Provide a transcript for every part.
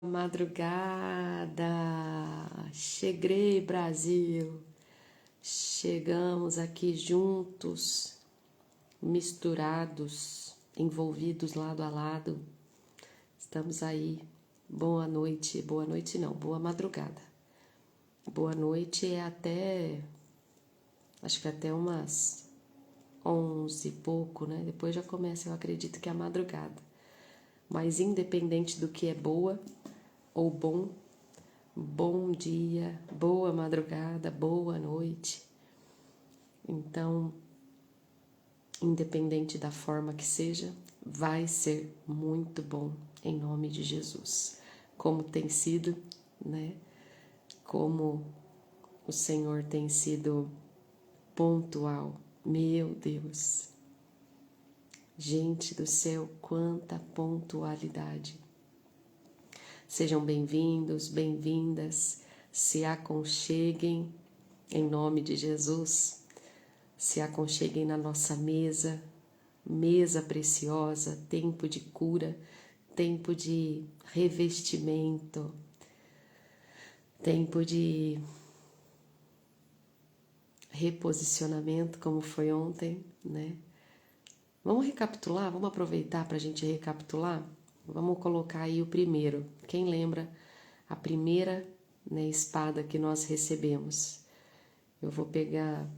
Madrugada, cheguei Brasil, chegamos aqui juntos, misturados, envolvidos lado a lado, estamos aí, boa noite não, boa madrugada, boa noite é até, acho que até umas 11 e pouco, né, depois já começa, eu acredito que é a madrugada, mas independente do que é boa ou bom, bom dia, boa madrugada, boa noite. Então, independente da forma que seja, vai ser muito bom em nome de Jesus. Como tem sido, né? Como o Senhor tem sido pontual. Meu Deus. Gente do céu, quanta pontualidade. Sejam bem-vindos, bem-vindas, se aconcheguem em nome de Jesus, se aconcheguem na nossa mesa, mesa preciosa, tempo de cura, tempo de revestimento, tempo de reposicionamento, como foi ontem, né? Vamos recapitular, vamos aproveitar para a gente recapitular? Vamos colocar aí o primeiro. Quem lembra a primeira, né, espada que nós recebemos? Eu vou pegar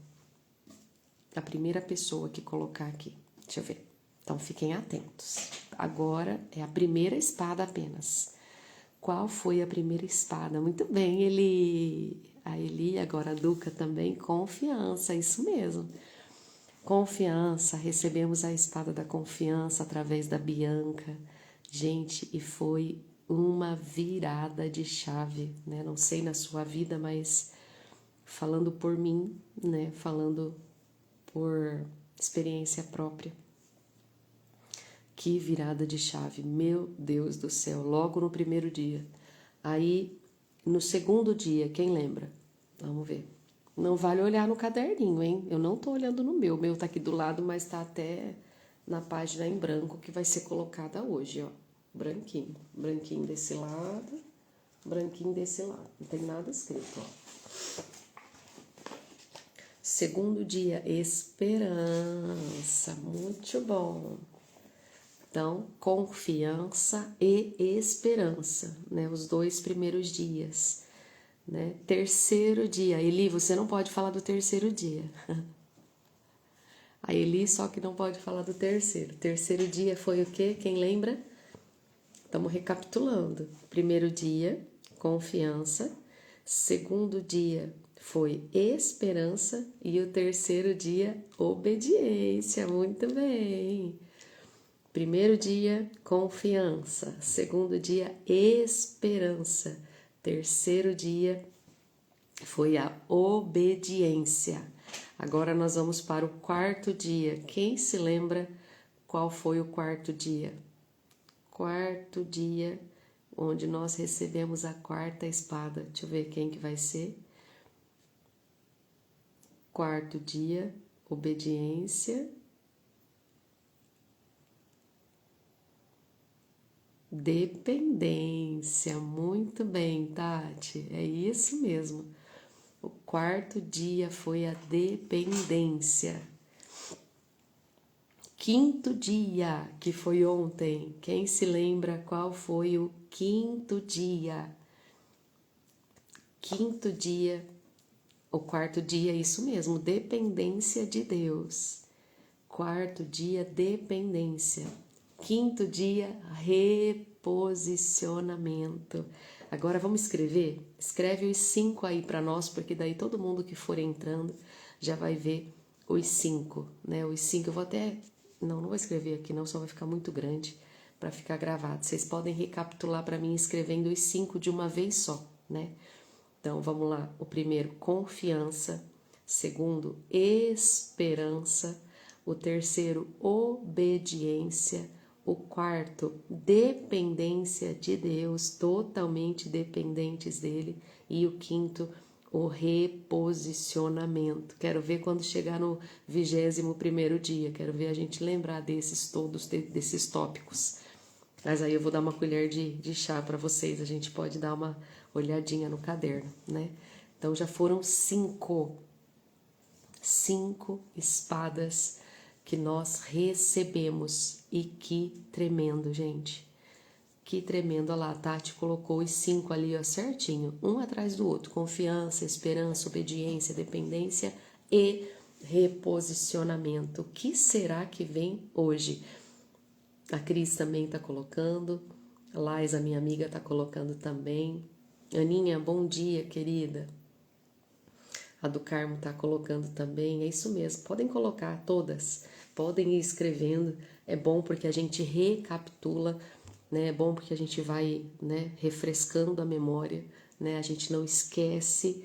a primeira pessoa que colocar aqui. Deixa eu ver. Então fiquem atentos. Agora é a primeira espada apenas. Qual foi a primeira espada? Muito bem, a Eli, agora a Duca também. Confiança, isso mesmo. Confiança, recebemos a espada da confiança através da Bianca. Gente, e foi uma virada de chave, né? Não sei na sua vida, mas falando por mim, né? Falando por experiência própria. Que virada de chave, meu Deus do céu, logo no primeiro dia. Aí, no segundo dia, quem lembra? Vamos ver. Não vale olhar no caderninho, hein? Eu não tô olhando no meu tá aqui do lado, mas tá até na página em branco que vai ser colocada hoje, ó. Branquinho. Branquinho desse lado, branquinho desse lado. Não tem nada escrito, ó. Segundo dia, esperança. Muito bom. Então, confiança e esperança, né? Os dois primeiros dias, né? Terceiro dia, Eli, você não pode falar do terceiro dia. A Eli só que não pode falar do terceiro. Terceiro dia foi o quê? Quem lembra? Estamos recapitulando. Primeiro dia, confiança. Segundo dia foi esperança. E o terceiro dia, obediência. Muito bem. Primeiro dia, confiança. Segundo dia, esperança. Terceiro dia foi a obediência. Agora nós vamos para o quarto dia. Quem se lembra qual foi o quarto dia? Quarto dia, onde nós recebemos a quarta espada. Deixa eu ver quem que vai ser. Quarto dia, obediência. Dependência, muito bem, Tati, é isso mesmo. O quarto dia foi a dependência. Quinto dia, que foi ontem, quem se lembra qual foi o quinto dia? Quinto dia, o quarto dia, isso mesmo, dependência de Deus. Quarto dia, dependência. Quinto dia, reposicionamento. Agora vamos escrever? Escreve os 5 aí para nós, porque daí todo mundo que for entrando já vai ver os 5, né? Os 5 eu vou até... Não vou escrever aqui não, só vai ficar muito grande para ficar gravado. Vocês podem recapitular para mim escrevendo os 5 de uma vez só, né? Então vamos lá. O primeiro, confiança. Segundo, esperança. O terceiro, obediência. O quarto, dependência de Deus, totalmente dependentes dele. E o quinto, o reposicionamento. Quero ver quando chegar no 21º dia, quero ver a gente lembrar desses todos, desses tópicos. Mas aí eu vou dar uma colher de chá para vocês, a gente pode dar uma olhadinha no caderno, né? Então já foram 5 espadas que nós recebemos. E que tremendo, gente. Que tremendo. Olha lá, a Tati colocou os 5 ali, ó, certinho, um atrás do outro. Confiança, esperança, obediência, dependência e reposicionamento. O que será que vem hoje? A Cris também está colocando. A Lais, a minha amiga, está colocando também. Aninha, bom dia, querida. A do Carmo está colocando também. É isso mesmo, podem colocar todas. Podem ir escrevendo. É bom porque a gente recapitula, né? É bom porque a gente vai, né, refrescando a memória, né? A gente não esquece,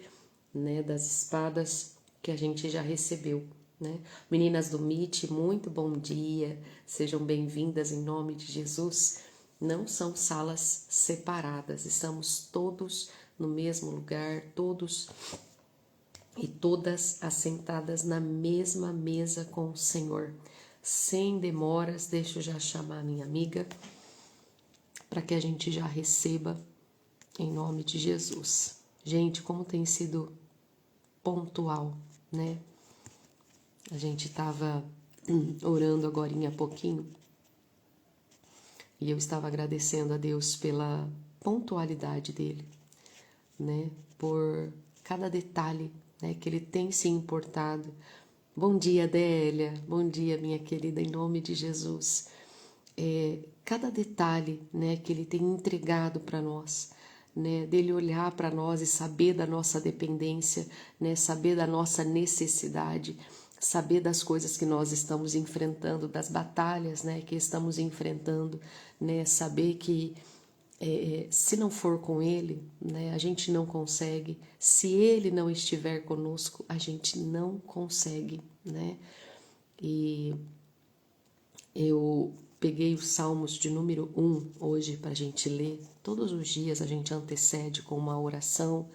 né, das espadas que a gente já recebeu, né? Meninas do Meet, muito bom dia. Sejam bem-vindas em nome de Jesus. Não são salas separadas, estamos todos no mesmo lugar, todos e todas assentadas na mesma mesa com o Senhor. Sem demoras, deixa eu já chamar a minha amiga para que a gente já receba em nome de Jesus. Gente, como tem sido pontual, né? A gente estava orando agorinha há pouquinho e eu estava agradecendo a Deus pela pontualidade dele, né? Por cada detalhe, né, que ele tem se importado. Bom dia, Adélia. Bom dia, minha querida, em nome de Jesus. Cada detalhe, né, que ele tem entregado para nós, né, dele olhar para nós e saber da nossa dependência, né, saber da nossa necessidade, saber das coisas que nós estamos enfrentando, das batalhas, né, que estamos enfrentando, né, saber que se não for com ele, né, a gente não consegue. Se ele não estiver conosco, a gente não consegue, né? E eu peguei os Salmos de número 1 hoje para a gente ler. Todos os dias a gente antecede com uma oração,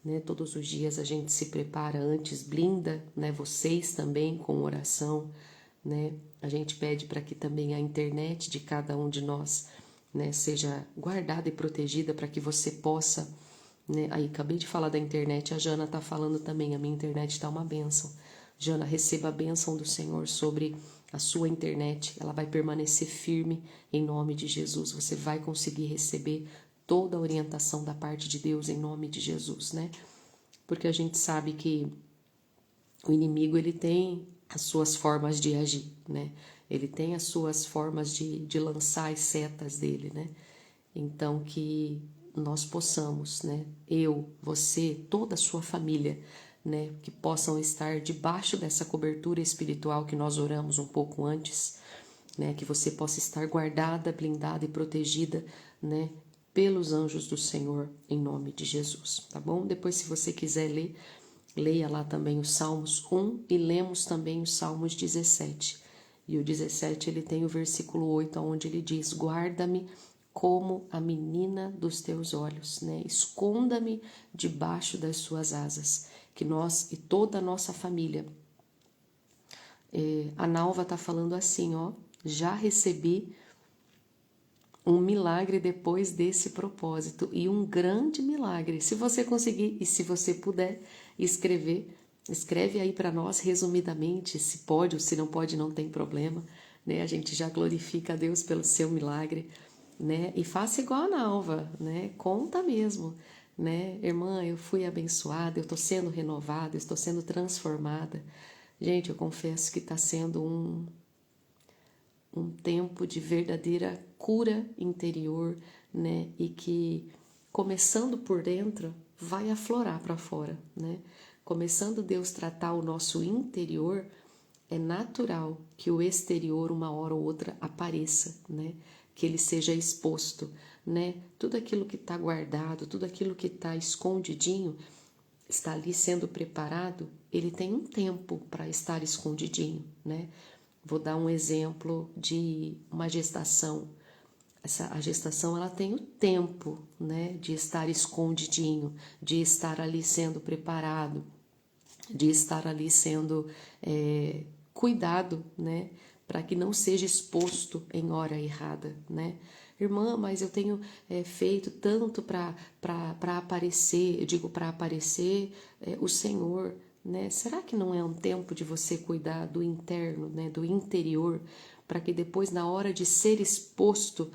né? Todos os dias a gente se prepara antes, blinda, né? Vocês também com oração, né? A gente pede para que também a internet de cada um de nós, né, seja guardada e protegida para que você possa, né? Aí acabei de falar da internet, a Jana está falando também, a minha internet está uma bênção. Jana, receba a bênção do Senhor sobre a sua internet, ela vai permanecer firme em nome de Jesus, você vai conseguir receber toda a orientação da parte de Deus em nome de Jesus, né? Porque a gente sabe que o inimigo, ele tem as suas formas de agir, né? Ele tem as suas formas de lançar as setas dele, né? Então, que nós possamos, né? Eu, você, toda a sua família, né? Que possam estar debaixo dessa cobertura espiritual que nós oramos um pouco antes, né? Que você possa estar guardada, blindada e protegida, né? Pelos anjos do Senhor, em nome de Jesus, tá bom? Depois, se você quiser ler, leia lá também os Salmos 1 e lemos também os Salmos 17. E o 17 ele tem o versículo 8, onde ele diz: guarda-me como a menina dos teus olhos, né? Esconda-me debaixo das suas asas, que nós e toda a nossa família. A Nalva tá falando assim, ó: já recebi um milagre depois desse propósito, e um grande milagre. Se você conseguir e se você puder escrever, escreve aí para nós resumidamente, se pode ou se não pode, não tem problema, né? A gente já glorifica a Deus pelo seu milagre, né? E faça igual a Nalva, né? Conta mesmo, né? Irmã, eu fui abençoada, eu estou sendo renovada, eu estou sendo transformada. Gente, eu confesso que está sendo um tempo de verdadeira cura interior, né? E que, começando por dentro, vai aflorar para fora, né? Começando Deus tratar o nosso interior, é natural que o exterior, uma hora ou outra, apareça, né? Que ele seja exposto, né? Tudo aquilo que está guardado, tudo aquilo que está escondidinho, está ali sendo preparado, ele tem um tempo para estar escondidinho, né? Vou dar um exemplo de uma gestação. A gestação, ela tem o tempo, né, de estar escondidinho, de estar ali sendo preparado, de estar ali sendo cuidado, né, para que não seja exposto em hora errada, né? Irmã, mas eu tenho feito tanto para aparecer, eu digo para aparecer o Senhor, né? Será que não é um tempo de você cuidar do interno, né? Do interior, para que depois, na hora de ser exposto,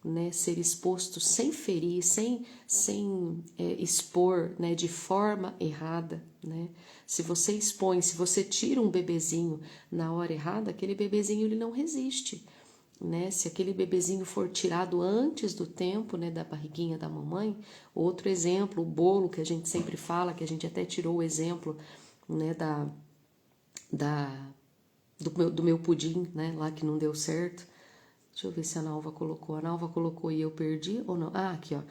né, ser exposto sem ferir, sem expor, né, de forma errada, né? Se você expõe, se você tira um bebezinho na hora errada, aquele bebezinho ele não resiste, né? Se aquele bebezinho for tirado antes do tempo, né, da barriguinha da mamãe, outro exemplo, o bolo que a gente sempre fala, que a gente até tirou o exemplo, né, da do meu pudim, né, lá que não deu certo. Deixa eu ver se a Nalva colocou. A Nalva colocou e eu perdi ou não? Ah, aqui, ó.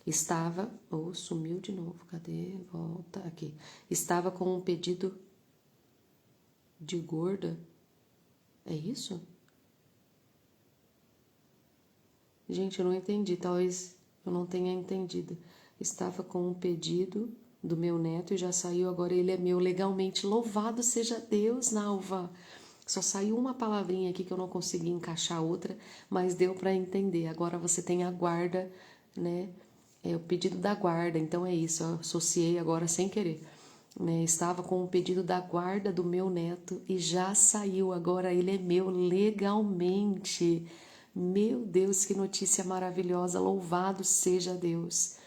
Estava. Oh, sumiu de novo. Cadê? Volta aqui. Estava com um pedido de gorda. É isso? Gente, eu não entendi. Talvez eu não tenha entendido. Estava com um pedido do meu neto e já saiu. Agora ele é meu legalmente. Louvado seja Deus, Nalva. Só saiu uma palavrinha aqui que eu não consegui encaixar outra, mas deu para entender. Agora você tem a guarda, né? É o pedido da guarda, então é isso. Eu associei agora sem querer. Né? Estava com o pedido da guarda do meu neto e já saiu. Agora ele é meu legalmente. Meu Deus, que notícia maravilhosa! Louvado seja Deus.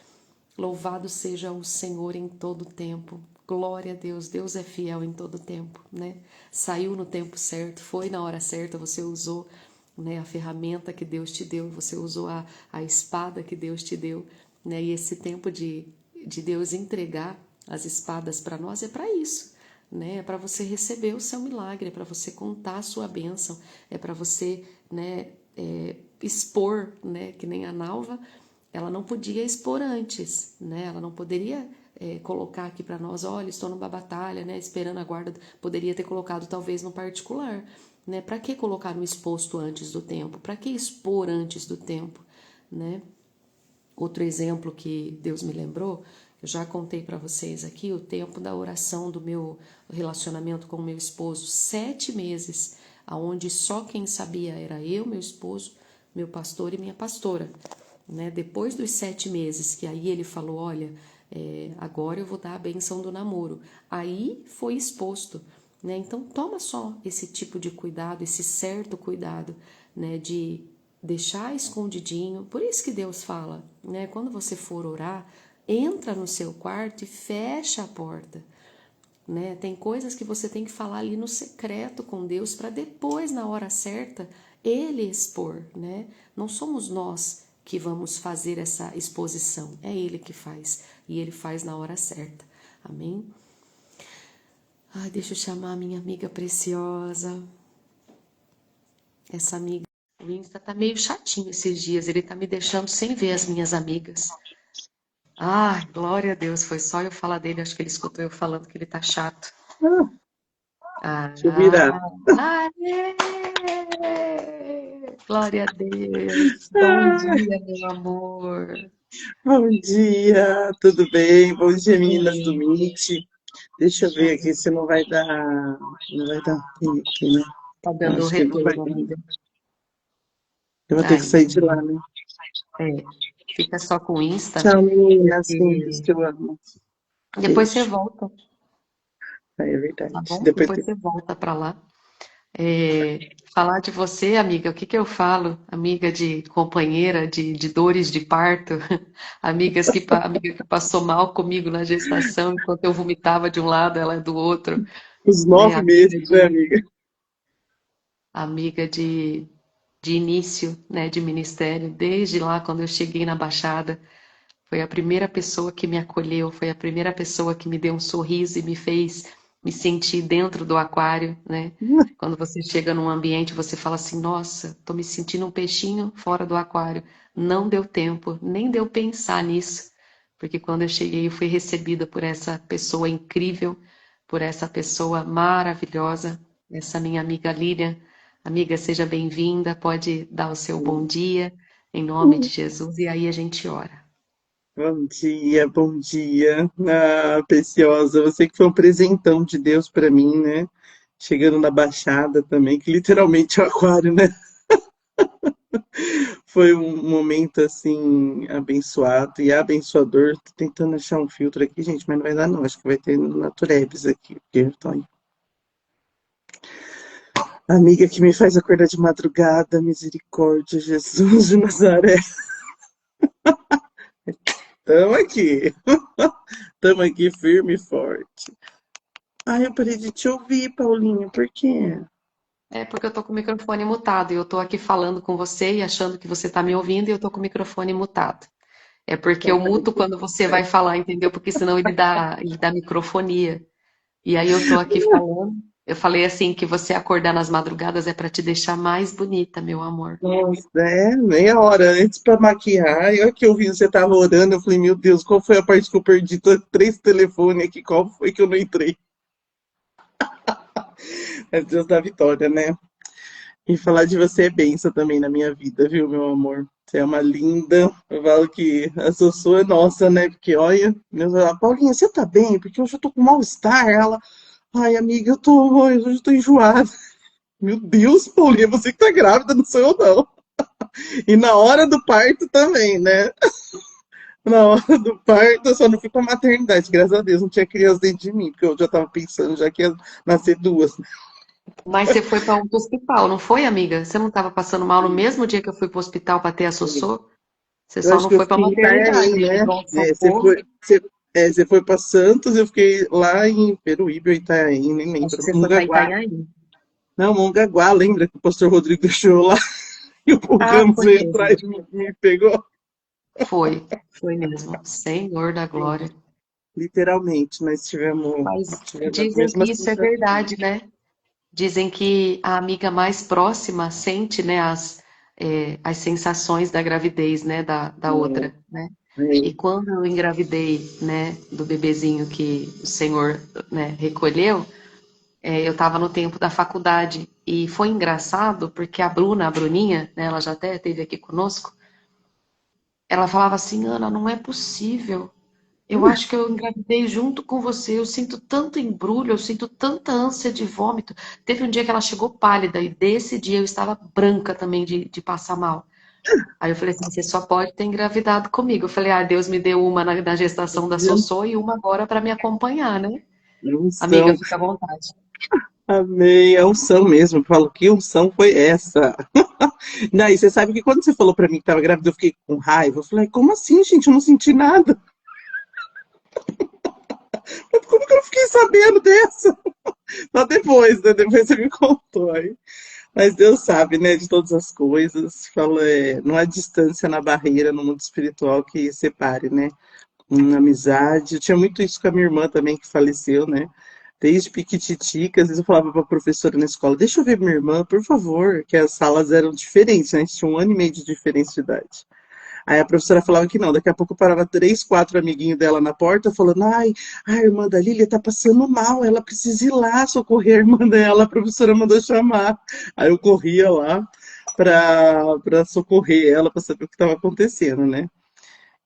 Louvado seja o Senhor em todo tempo. Glória a Deus, Deus é fiel em todo tempo, né? Saiu no tempo certo, foi na hora certa, você usou, né, a ferramenta que Deus te deu, você usou a espada que Deus te deu, né? E esse tempo de Deus entregar as espadas para nós é para isso, né? É para você receber o seu milagre, é para você contar a sua bênção, é para você, né, expor, né? Que nem a Nalva, ela não podia expor antes, né? Ela não poderia colocar aqui para nós, olha, estou numa batalha, né? Esperando a guarda. Poderia ter colocado talvez no particular, né? Para que colocar no exposto antes do tempo? Para que expor antes do tempo, né? Outro exemplo que Deus me lembrou, eu já contei para vocês aqui o tempo da oração do meu relacionamento com o meu esposo, 7 meses, aonde só quem sabia era eu, meu esposo, meu pastor e minha pastora. Né? Depois dos 7 meses, que aí ele falou, olha, agora eu vou dar a benção do namoro. Aí foi exposto, né? Então toma só esse tipo de cuidado, esse certo cuidado, né? De deixar escondidinho. Por isso que Deus fala, né? Quando você for orar, entra no seu quarto e fecha a porta. Né? Tem coisas que você tem que falar ali no secreto com Deus para depois, na hora certa, Ele expor, né? Não somos nós que vamos fazer essa exposição, é Ele que faz e Ele faz na hora certa. Amém? Ai, deixa eu chamar a minha amiga preciosa. Essa amiga, o Insta tá meio chatinho esses dias, ele tá me deixando sem ver as minhas amigas. Ai, glória a Deus, foi só eu falar dele, acho que ele escutou eu falando que ele tá chato. Ah, deixa eu virar. Ah, aê! Glória a Deus. Bom Ah, dia, meu amor. bom dia, tudo bem? Bom dia, meninas do Bem, Meet. Deixa eu ver aqui se não vai dar. Não vai dar aqui, né? tá Eu dando o acho que não vai retorno, dar. amiga. Eu vou ter que Ai, sair de lá, né? é. Fica só com o Insta, Tchau, meninas lindas porque que eu amo. depois você Beijo. volta, É tá verdade. bom? Depois Depois você volta pra lá. Falar de você, amiga, o que que eu falo? Amiga de companheira de dores de parto, amiga que passou mal comigo na gestação, enquanto eu vomitava de um lado, ela do outro, os né? 9 meses, né, amiga? Amiga de início, né, de ministério, desde lá quando eu cheguei na Baixada, foi a primeira pessoa que me acolheu, foi a primeira pessoa que me deu um sorriso e me fez me sentir dentro do aquário, né? Quando você chega num ambiente, você fala assim: nossa, tô me sentindo um peixinho fora do aquário. Não deu tempo, nem deu pensar nisso, porque quando eu cheguei, eu fui recebida por essa pessoa incrível, por essa pessoa maravilhosa, essa minha amiga Lilian. Amiga, seja bem-vinda, pode dar o seu bom dia, em nome de Jesus, e aí a gente ora. Bom dia, bom dia. Ah, Preciosa, você que foi um presentão de Deus para mim, né? Chegando na Baixada também, que literalmente é um aquário, né? foi um momento assim abençoado e abençoador. Tô tentando achar um filtro aqui, gente, mas não vai dar não. Acho que vai ter no Naturebs aqui, porque eu tô amiga que me faz acordar de madrugada, misericórdia, Jesus de Nazaré. Tamo aqui, tamo aqui firme e forte. Ai, eu parei de te ouvir, Paulinha, por quê? É porque eu tô com o microfone mutado e eu tô aqui falando com você e achando que você tá me ouvindo e eu tô com o microfone mutado. É porque Então, eu peraí. muto quando você vai falar, entendeu? Porque senão ele dá microfonia. E aí eu tô aqui falando. Eu falei assim que você acordar nas madrugadas é pra te deixar mais bonita, meu amor. Nossa, é, meia hora antes pra maquiar. E olha que eu vi você tava orando, eu falei, meu Deus, qual foi a parte que eu perdi? Tô três telefones aqui, qual foi que eu não entrei? É Deus da vitória, né? E falar de você é bênção também na minha vida, viu, meu amor? Você é uma linda. Eu falo que a Sossô é nossa, né? Porque olha, meu, Paulinha, você tá bem? Porque hoje eu tô com mal-estar. Ela, ai, amiga, hoje eu tô enjoada. Meu Deus, Paulinha, você que tá grávida, não sou eu, não. E na hora do parto também, né? Na hora do parto, eu só não fui pra maternidade, graças a Deus, não tinha criança dentro de mim, porque eu já tava pensando já que ia nascer duas. Mas você foi para outro hospital, não foi, amiga? Você não estava passando mal no mesmo dia que eu fui para o hospital para ter a Sossô? Você Eu só acho não que eu foi para fiquei em Itanhaém, maternidade, né? É, pronto-socorro. você foi para Santos, eu fiquei lá em Peruíbe ou Itanhaém, nem Acho que lembro. você foi para Mongaguá. Itanhaém. Não, Mongaguá, lembra que o pastor Rodrigo deixou lá e o Ah, Ramos foi veio mesmo. atrás de mim e me pegou? Foi mesmo. Senhor da glória. Literalmente, nós Mas tivemos a dizem mesma que isso é sensação. verdade, né? Dizem que a amiga mais próxima sente, né, as sensações da gravidez, né, da outra, né? E É, quando eu engravidei, né, do bebezinho que o Senhor, né, recolheu, eu estava no tempo da faculdade e foi engraçado porque a Bruninha, né, ela já até esteve aqui conosco, ela falava assim, Ana, não é possível. Eu acho que eu engravidei junto com você. Eu sinto tanto embrulho, eu sinto tanta ânsia de vômito. Teve um dia que ela chegou pálida e desse dia eu estava branca também de passar mal. Aí eu falei assim, você só pode ter engravidado comigo. Eu falei, ah, Deus me deu uma na gestação da viu? Sossô e uma agora para me acompanhar, né? Amiga, Unção, fica à vontade. amei, a unção mesmo. Eu falo, que unção foi essa? Daí, você sabe que quando você falou pra mim que tava grávida, eu fiquei com raiva. Eu falei, como assim, gente? Eu não senti nada. Como que eu não fiquei sabendo dessa? Só depois, né? Depois você me contou aí. Mas Deus sabe, né, de todas as coisas. Fala, não há distância na barreira no mundo espiritual que separe, né? Uma amizade. Eu tinha muito isso com a minha irmã também, que faleceu, né? Desde piquititica, às vezes eu falava para a professora na escola, deixa eu ver minha irmã, por favor, que as salas eram diferentes, né? A gente tinha um ano e meio de diferença de idade. Aí a professora falava que não, daqui a pouco parava três, quatro amiguinhos dela na porta, falando, ai, a irmã da Lília tá passando mal, ela precisa ir lá socorrer a irmã dela, a professora mandou chamar. Aí eu corria lá para socorrer ela, para saber o que estava acontecendo, né?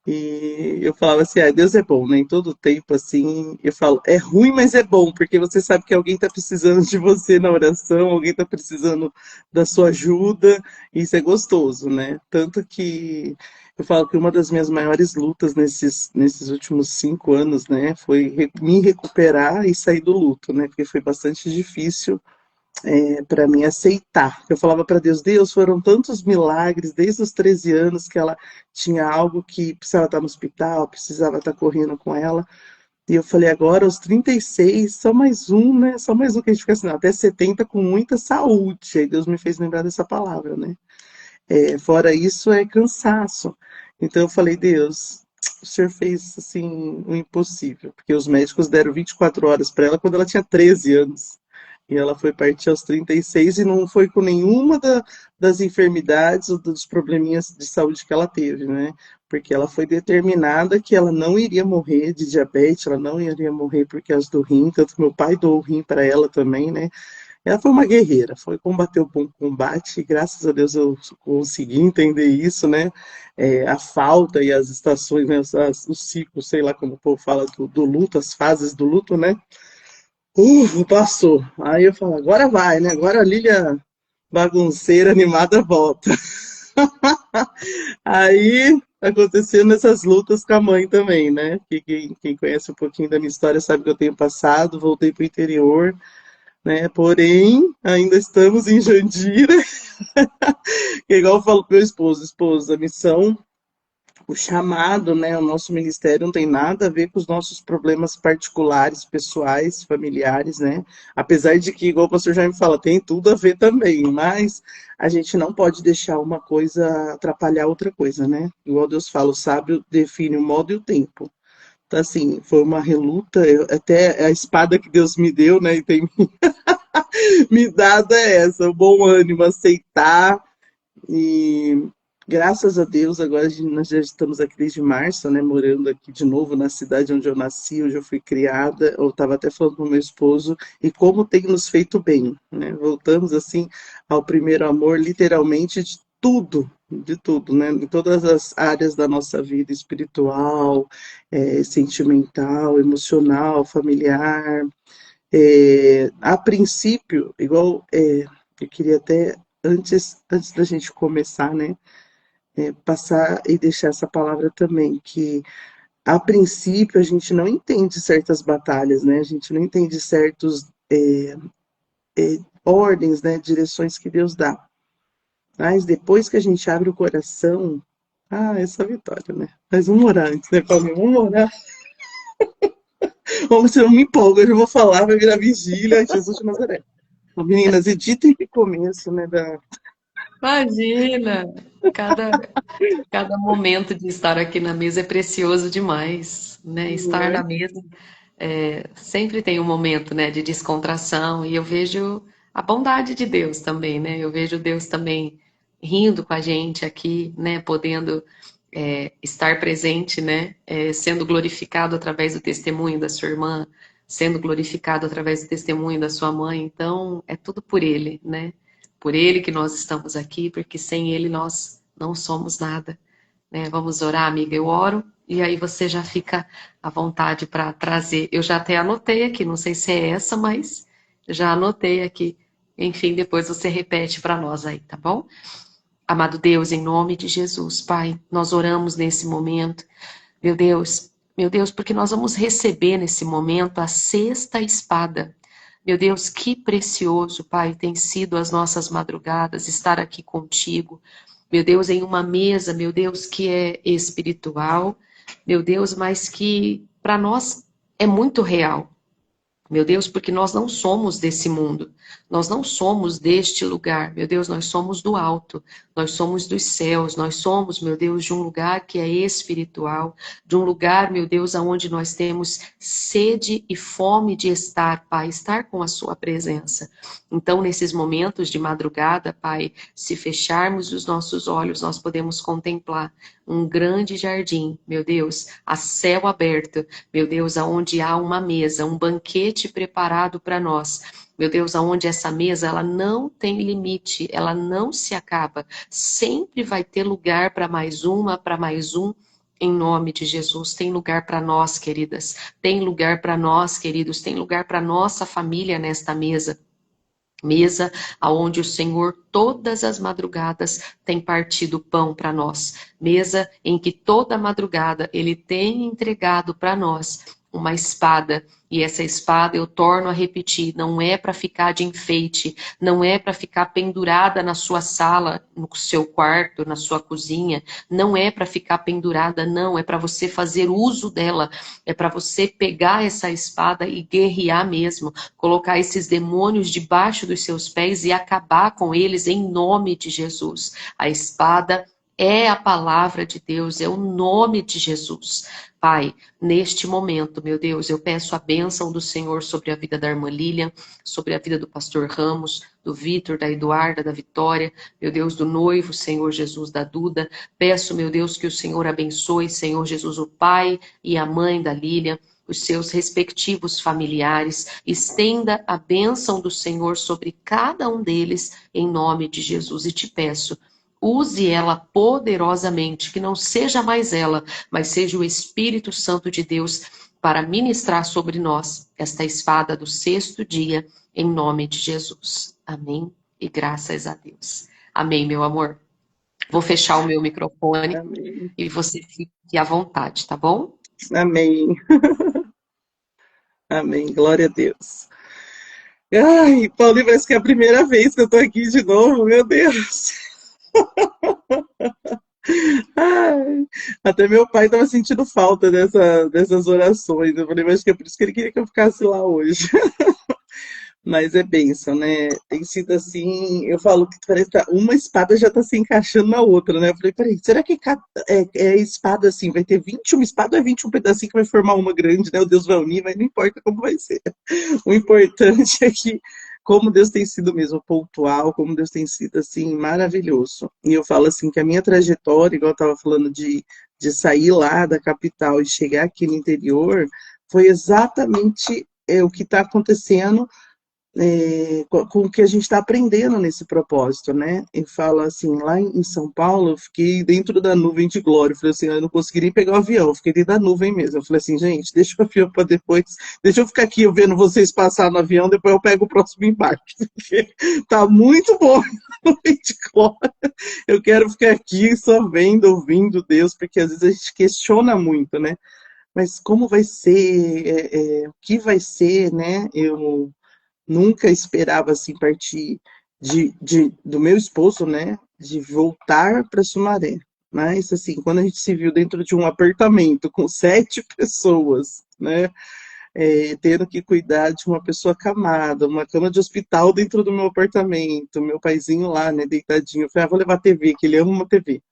E eu falava assim, ah, Deus é bom, né? Em todo tempo, assim, eu falo, é ruim, mas é bom, porque você sabe que alguém está precisando de você na oração, alguém está precisando da sua ajuda, e isso é gostoso, né? Tanto que eu falo que uma das minhas maiores lutas nesses últimos 5 anos, né, foi me recuperar e sair do luto, né? Porque foi bastante difícil para mim aceitar. Eu falava para Deus, Deus, foram tantos milagres desde os 13 anos que ela tinha algo que precisava estar no hospital, precisava estar correndo com ela. E eu falei, agora aos 36, só mais um, né? Só mais um que a gente fica assim, não, até 70 com muita saúde. Aí Deus me fez lembrar dessa palavra, né? Fora isso é cansaço. Então eu falei, Deus, o senhor fez assim o impossível, porque os médicos deram 24 horas para ela quando ela tinha 13 anos. E ela foi partir aos 36 e não foi com nenhuma das enfermidades ou dos probleminhas de saúde que ela teve, né? Porque ela foi determinada que ela não iria morrer de diabetes, ela não iria morrer por causa do rim, tanto meu pai doou o rim para ela também, né? Ela foi uma guerreira, foi combater o bom combate, e graças a Deus eu consegui entender isso, né? A falta e as estações, né? Os ciclos, sei lá como o povo fala do luto, as fases do luto, né? Passou. Aí eu falo, agora vai, né? Agora a Lília bagunceira, animada, volta. Aí acontecendo essas lutas com a mãe também, né? Que quem conhece um pouquinho da minha história sabe que eu tenho passado, voltei para o interior, né? Porém, ainda estamos em Jandira, que é igual eu falo pro meu esposo, a missão, o chamado, né? O nosso ministério não tem nada a ver com os nossos problemas particulares, pessoais, familiares, né? Apesar de que, igual o pastor Jaime fala, tem tudo a ver também, mas a gente não pode deixar uma coisa atrapalhar outra coisa, né? Igual Deus fala, o sábio define o modo e o tempo. Então, assim, foi uma reluta, até a espada que Deus me deu, né, e tem me dado é essa, o bom ânimo, aceitar, e graças a Deus, agora nós já estamos aqui desde março, né, morando aqui de novo na cidade onde eu nasci, onde eu fui criada. Eu estava até falando com meu esposo, e como tem nos feito bem, né? Voltamos assim ao primeiro amor, literalmente de tudo, né? Em todas as áreas da nossa vida, espiritual, sentimental, emocional, familiar. A princípio, igual eu queria até antes da gente começar, né, passar e deixar essa palavra também, que a princípio a gente não entende certas batalhas, né? A gente não entende certos ordens, né, direções que Deus dá. Mas depois que a gente abre o coração, essa vitória, né? Mas vamos orar antes, né, Paulinho? Vamos orar. Vamos, se eu não me empolgo, eu já vou falar, vai virar vigília, Jesus de Nazaré. Bom, meninas, editem esse começo, né, Imagina! Cada, cada momento de estar aqui na mesa é precioso demais, né? Estar né? na mesa sempre tem um momento, né, de descontração e eu vejo a bondade de Deus também, né? Eu vejo Deus também rindo com a gente aqui, né? Podendo estar presente, né? Sendo glorificado através do testemunho da sua irmã, sendo glorificado através do testemunho da sua mãe. Então, é tudo por Ele, né? Por Ele que nós estamos aqui, porque sem Ele nós não somos nada, né? Vamos orar, amiga. Eu oro e aí você já fica à vontade para trazer. Eu já até anotei aqui, não sei se é essa, mas já anotei aqui. Enfim, depois você repete para nós aí, tá bom? Amado Deus, em nome de Jesus, Pai, nós oramos nesse momento, meu Deus, porque nós vamos receber nesse momento a sexta espada. Meu Deus, que precioso, Pai, tem sido as nossas madrugadas estar aqui contigo. Meu Deus, em uma mesa, meu Deus, que é espiritual, meu Deus, mas que para nós é muito real. Meu Deus, porque nós não somos desse mundo, nós não somos deste lugar, meu Deus, nós somos do alto, nós somos dos céus, nós somos, meu Deus, de um lugar que é espiritual, de um lugar, meu Deus, aonde nós temos sede e fome de estar, Pai, estar com a Sua presença. Então, nesses momentos de madrugada, Pai, se fecharmos os nossos olhos, nós podemos contemplar um grande jardim, meu Deus, a céu aberto, meu Deus, aonde há uma mesa, um banquete preparado para nós. Meu Deus, aonde essa mesa ela não tem limite, ela não se acaba. Sempre vai ter lugar para mais uma, para mais um. Em nome de Jesus, tem lugar para nós, queridas. Tem lugar para nós, queridos. Tem lugar para nossa família nesta mesa. Mesa aonde o Senhor todas as madrugadas tem partido pão para nós. Mesa em que toda madrugada ele tem entregado para nós uma espada. E essa espada, eu torno a repetir, não é para ficar de enfeite, não é para ficar pendurada na sua sala, no seu quarto, na sua cozinha, não é para ficar pendurada, não, é para você fazer uso dela, é para você pegar essa espada e guerrear mesmo, colocar esses demônios debaixo dos seus pés e acabar com eles em nome de Jesus. A espada é a palavra de Deus, é o nome de Jesus. Pai, neste momento, meu Deus, eu peço a bênção do Senhor sobre a vida da irmã Lilian, sobre a vida do pastor Ramos, do Vitor, da Eduarda, da Vitória, meu Deus, do noivo, Senhor Jesus, da Duda. Peço, meu Deus, que o Senhor abençoe, Senhor Jesus, o pai e a mãe da Lilian, os seus respectivos familiares, estenda a bênção do Senhor sobre cada um deles, em nome de Jesus. E te peço, use ela poderosamente, que não seja mais ela, mas seja o Espírito Santo de Deus para ministrar sobre nós esta espada do sexto dia, em nome de Jesus. Amém e graças a Deus. Amém, meu amor. Vou fechar o meu microfone Amém. e você fique à vontade, tá bom? Amém. Amém. Glória a Deus. Ai, Paulinho, parece que é a primeira vez que eu tô aqui de novo, meu Deus. Ai, até meu pai estava sentindo falta dessas orações. Eu falei, mas acho que é por isso que ele queria que eu ficasse lá hoje. Mas é bênção, né? Tem sido assim, eu falo que parece que uma espada já está se encaixando na outra, né? Eu falei, peraí, será que é espada assim? Vai ter 21 espadas ou é 21 pedacinhos que vai formar uma grande, né? O Deus vai unir, mas não importa como vai ser. O importante é que como Deus tem sido mesmo pontual, como Deus tem sido assim maravilhoso. E eu falo assim que a minha trajetória, igual eu estava falando de sair lá da capital e chegar aqui no interior, foi exatamente o que está acontecendo com o que a gente está aprendendo nesse propósito, né? E fala assim, lá em São Paulo, eu fiquei dentro da nuvem de glória. Eu falei assim, eu não consegui nem pegar o avião, eu fiquei dentro da nuvem mesmo. Eu falei assim, gente, deixa o avião para depois, deixa eu ficar aqui eu vendo vocês passar no avião, depois eu pego o próximo embarque, porque tá muito bom a nuvem de glória. Eu quero ficar aqui só vendo, ouvindo Deus, porque às vezes a gente questiona muito, né? Mas como vai ser, o que vai ser, né? Eu nunca esperava assim partir do meu esposo, né, de voltar para Sumaré. Mas assim, quando a gente se viu dentro de um apartamento com 7 pessoas, né, tendo que cuidar de uma pessoa acamada, uma cama de hospital dentro do meu apartamento, meu paizinho lá, né, deitadinho, eu falei, vou levar a TV, que ele ama uma TV.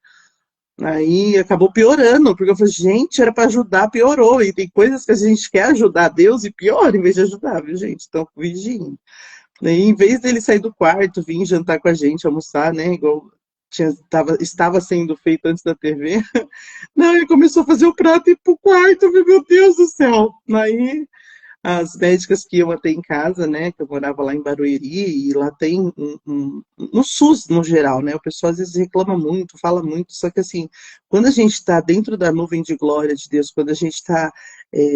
Aí acabou piorando, porque eu falei, gente, era para ajudar, piorou. E tem coisas que a gente quer ajudar Deus e piora em vez de ajudar, viu, gente? Então, vigiem. Daí, em vez dele sair do quarto, vir jantar com a gente, almoçar, né? Igual estava sendo feito antes da TV. Não, ele começou a fazer o prato e ir pro quarto. Eu falei, meu Deus do céu. Aí as médicas que iam até em casa, né? Que eu morava lá em Barueri, e lá tem no SUS, no geral, né? O pessoal às vezes reclama muito, fala muito, só que assim, quando a gente está dentro da nuvem de glória de Deus, quando a gente está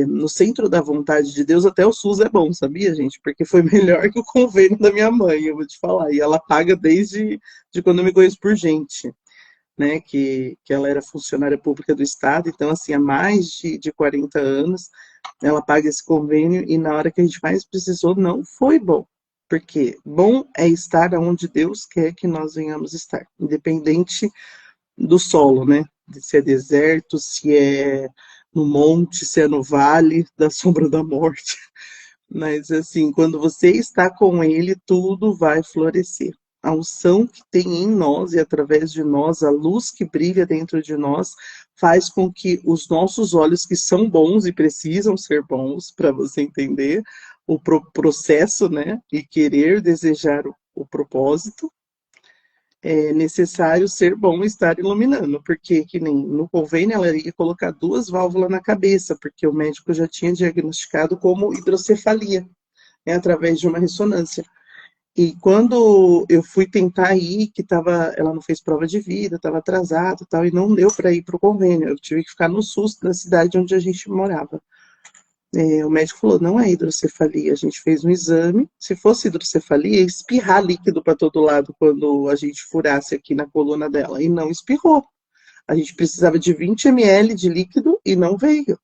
no centro da vontade de Deus, até o SUS é bom, sabia, gente? Porque foi melhor que o convênio da minha mãe, eu vou te falar. E ela paga desde quando eu me conheço por gente, né? Que ela era funcionária pública do Estado, então, assim, há mais de 40 anos, ela paga esse convênio e na hora que a gente mais precisou, não foi bom. Porque bom é estar onde Deus quer que nós venhamos estar, independente do solo, né? Se é deserto, se é no monte, se é no vale da sombra da morte. Mas assim, quando você está com ele, tudo vai florescer. A unção que tem em nós e através de nós, a luz que brilha dentro de nós, faz com que os nossos olhos, que são bons e precisam ser bons, para você entender o processo, né? E querer desejar o propósito, é necessário ser bom e estar iluminando, porque que nem no convênio ela ia colocar 2 válvulas na cabeça, porque o médico já tinha diagnosticado como hidrocefalia, né, através de uma ressonância. E quando eu fui tentar ir, que tava, ela não fez prova de vida, estava atrasado e tal, e não deu para ir para o convênio, eu tive que ficar no SUS da cidade onde a gente morava. O médico falou, não é hidrocefalia, a gente fez um exame, se fosse hidrocefalia, ia espirrar líquido para todo lado quando a gente furasse aqui na coluna dela, e não espirrou. A gente precisava de 20 ml de líquido e não veio.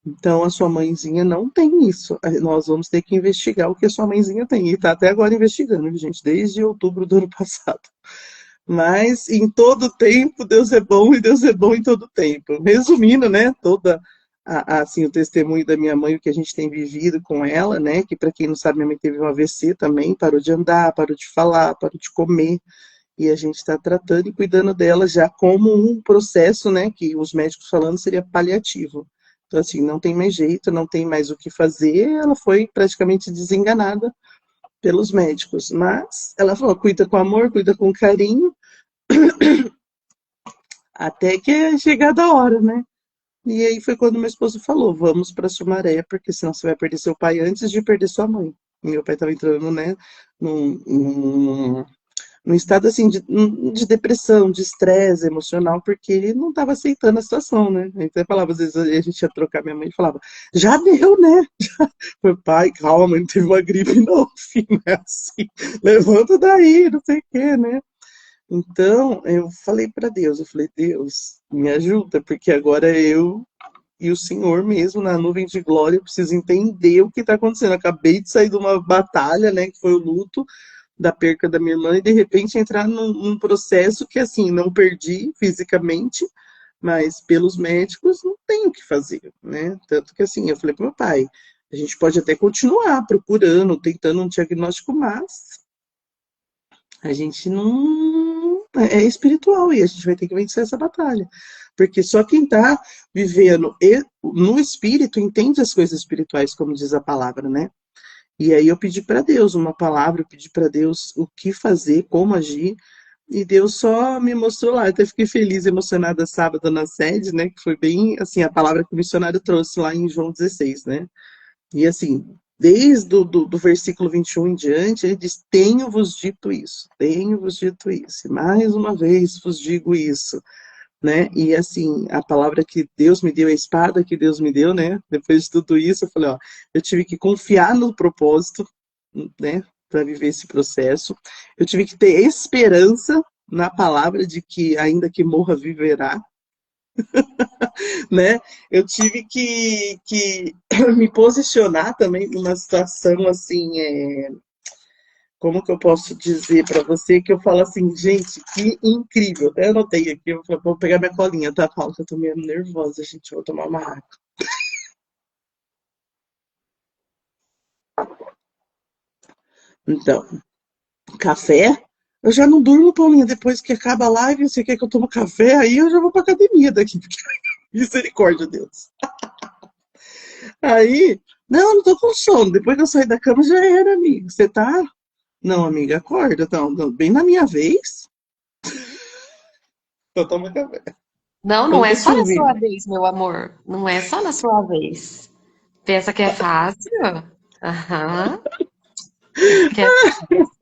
Então, a sua mãezinha não tem isso. Nós vamos ter que investigar o que a sua mãezinha tem. E está até agora investigando, gente, desde outubro do ano passado. Mas, em todo tempo, Deus é bom e Deus é bom em todo tempo. Resumindo, né, toda assim, o testemunho da minha mãe, o que a gente tem vivido com ela, né, que para quem não sabe, minha mãe teve um AVC também, parou de andar, parou de falar, parou de comer, e a gente está tratando e cuidando dela já como um processo, né, que os médicos falando seria paliativo. Então, assim, não tem mais jeito, não tem mais o que fazer, ela foi praticamente desenganada pelos médicos, mas ela falou, cuida com amor, cuida com carinho, até que é chegada a hora, né? E aí foi quando meu esposo falou, vamos para Sumaré, porque senão você vai perder seu pai antes de perder sua mãe. E meu pai estava entrando, né, num estado assim de depressão, de estresse emocional, porque ele não estava aceitando a situação, né? Então eu falava, às vezes a gente ia trocar minha mãe e falava, já deu, né? Meu pai, calma, não teve uma gripe, não, filho, é assim, levanta daí, não sei o quê, né? Então, eu falei para Deus, eu falei, Deus, me ajuda, porque agora eu e o Senhor mesmo, na nuvem de glória, eu preciso entender o que está acontecendo. Eu acabei de sair de uma batalha, né, que foi o luto da perca da minha irmã, e de repente entrar num processo que, assim, não perdi fisicamente, mas pelos médicos não tem o que fazer, né? Tanto que, assim, eu falei para meu pai, a gente pode até continuar procurando, tentando um diagnóstico, mas a gente não é espiritual e a gente vai ter que vencer essa batalha. Porque só quem está vivendo no espírito entende as coisas espirituais, como diz a palavra, né? E aí eu pedi para Deus uma palavra, eu pedi para Deus o que fazer, como agir, e Deus só me mostrou lá. Eu até fiquei feliz, emocionada sábado na sede, né? Que foi bem assim a palavra que o missionário trouxe lá em João 16, né? E assim, desde do versículo 21 em diante, ele diz: tenho-vos dito isso, tenho-vos dito isso, e mais uma vez vos digo isso, né? E assim, a palavra que Deus me deu, a espada que Deus me deu, né? Depois de tudo isso, eu falei: ó, eu tive que confiar no propósito, né? Para viver esse processo, eu tive que ter esperança na palavra de que, ainda que morra, viverá, né? Eu tive que me posicionar também numa situação assim, como que eu posso dizer para você que eu falo assim, gente, que incrível. Até anotei aqui, eu vou pegar minha colinha, tá, Paulo? Que eu tô meio nervosa, gente. Vou tomar uma água. Então, café. Eu já não durmo, Paulinha, depois que acaba a live, você quer que eu tome café, aí eu já vou pra academia daqui. Misericórdia, Deus. Aí, não, não tô com sono. Depois que eu sair da cama já era, amigo. Você tá? Não, amiga, acorda. Então, bem na minha vez. Eu tomo café. Não, Eu não não é tô te só na sua ouvindo. vez, meu amor. Não é só na sua vez. Pensa que é fácil? Aham. Pensa que é fácil.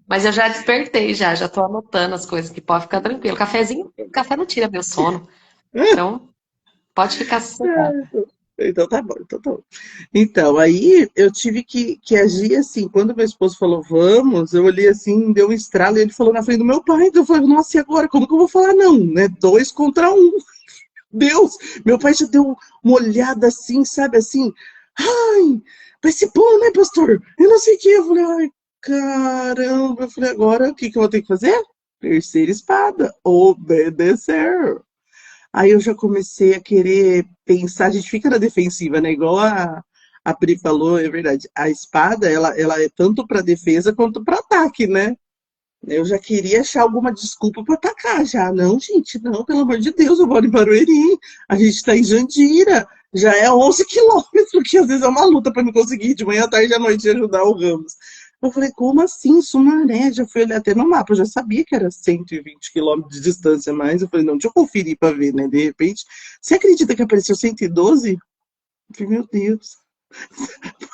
Mas eu já despertei, já tô anotando as coisas que pode ficar tranquilo. Cafezinho, café não tira meu sono. Então, pode ficar sossegado. Então tá bom, então tá bom. Então, aí eu tive que agir assim. Quando meu esposo falou, vamos, eu olhei assim, deu um estralo e ele falou na frente do meu pai. Então eu falei, nossa, e agora? Como que eu vou falar não? Né? 2 contra 1. Deus! Meu pai já deu uma olhada assim, sabe assim? Ai, vai ser bom, né, pastor? Eu não sei o que. Eu falei, ai, caramba. Eu falei, agora o que que eu vou ter que fazer? Terceira espada, obedecer. Aí eu já comecei a querer pensar, a gente fica na defensiva, né? Igual a Pri falou, é verdade. A espada, ela é tanto para defesa quanto para ataque, né? Eu já queria achar alguma desculpa para atacar, já. Não, gente, não, pelo amor de Deus, eu moro em Barueri, a gente está em Jandira, já é 11 quilômetros, porque às vezes é uma luta para me conseguir de manhã, à tarde e à noite ajudar o Ramos. Eu falei, como assim, Sumaré? Já fui olhar até no mapa, eu já sabia que era 120 quilômetros de distância, mas eu falei, não, deixa eu conferir para ver, né? De repente, você acredita que apareceu 112? Eu falei, meu Deus,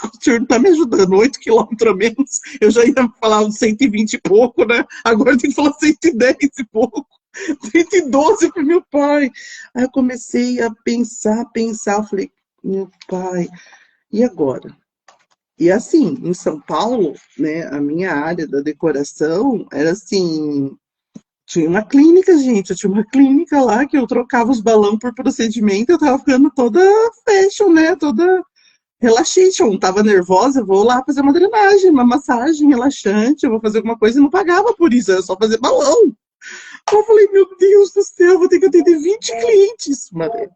o senhor não está me ajudando, 8 quilômetros a menos, eu já ia falar uns 120 e pouco, né? Agora tem que falar 110 e pouco. 112 para meu pai. Aí eu comecei a pensar, eu falei, meu pai, e agora? E assim, em São Paulo, né, a minha área da decoração era assim, tinha uma clínica, gente, eu tinha uma clínica lá que eu trocava os balões por procedimento, eu tava ficando toda fashion, né, toda relaxation, tava nervosa, eu vou lá fazer uma drenagem, uma massagem relaxante, eu vou fazer alguma coisa e não pagava por isso, era só fazer balão. Eu falei, meu Deus do céu, eu vou ter que atender 20 clientes, Maria.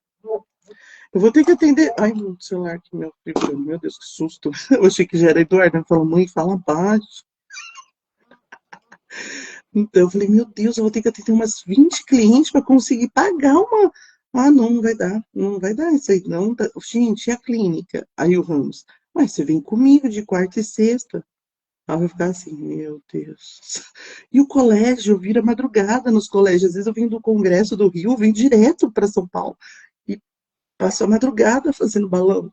Eu vou ter que atender. Ai, meu celular aqui, meu filho, meu Deus, que susto. Eu achei que já era Eduardo. Ele falou, mãe, fala baixo. Então, eu falei, meu Deus, eu vou ter que atender umas 20 clientes para conseguir pagar uma. Ah, não, não vai dar, não vai dar isso aí, não. Gente, e a clínica? Aí o Ramos, mas você vem comigo de quarta e sexta. Aí vai ficar assim, meu Deus. E o colégio vira madrugada nos colégios. Às vezes eu venho do Congresso do Rio, eu venho direto para São Paulo. E passo a madrugada fazendo balão.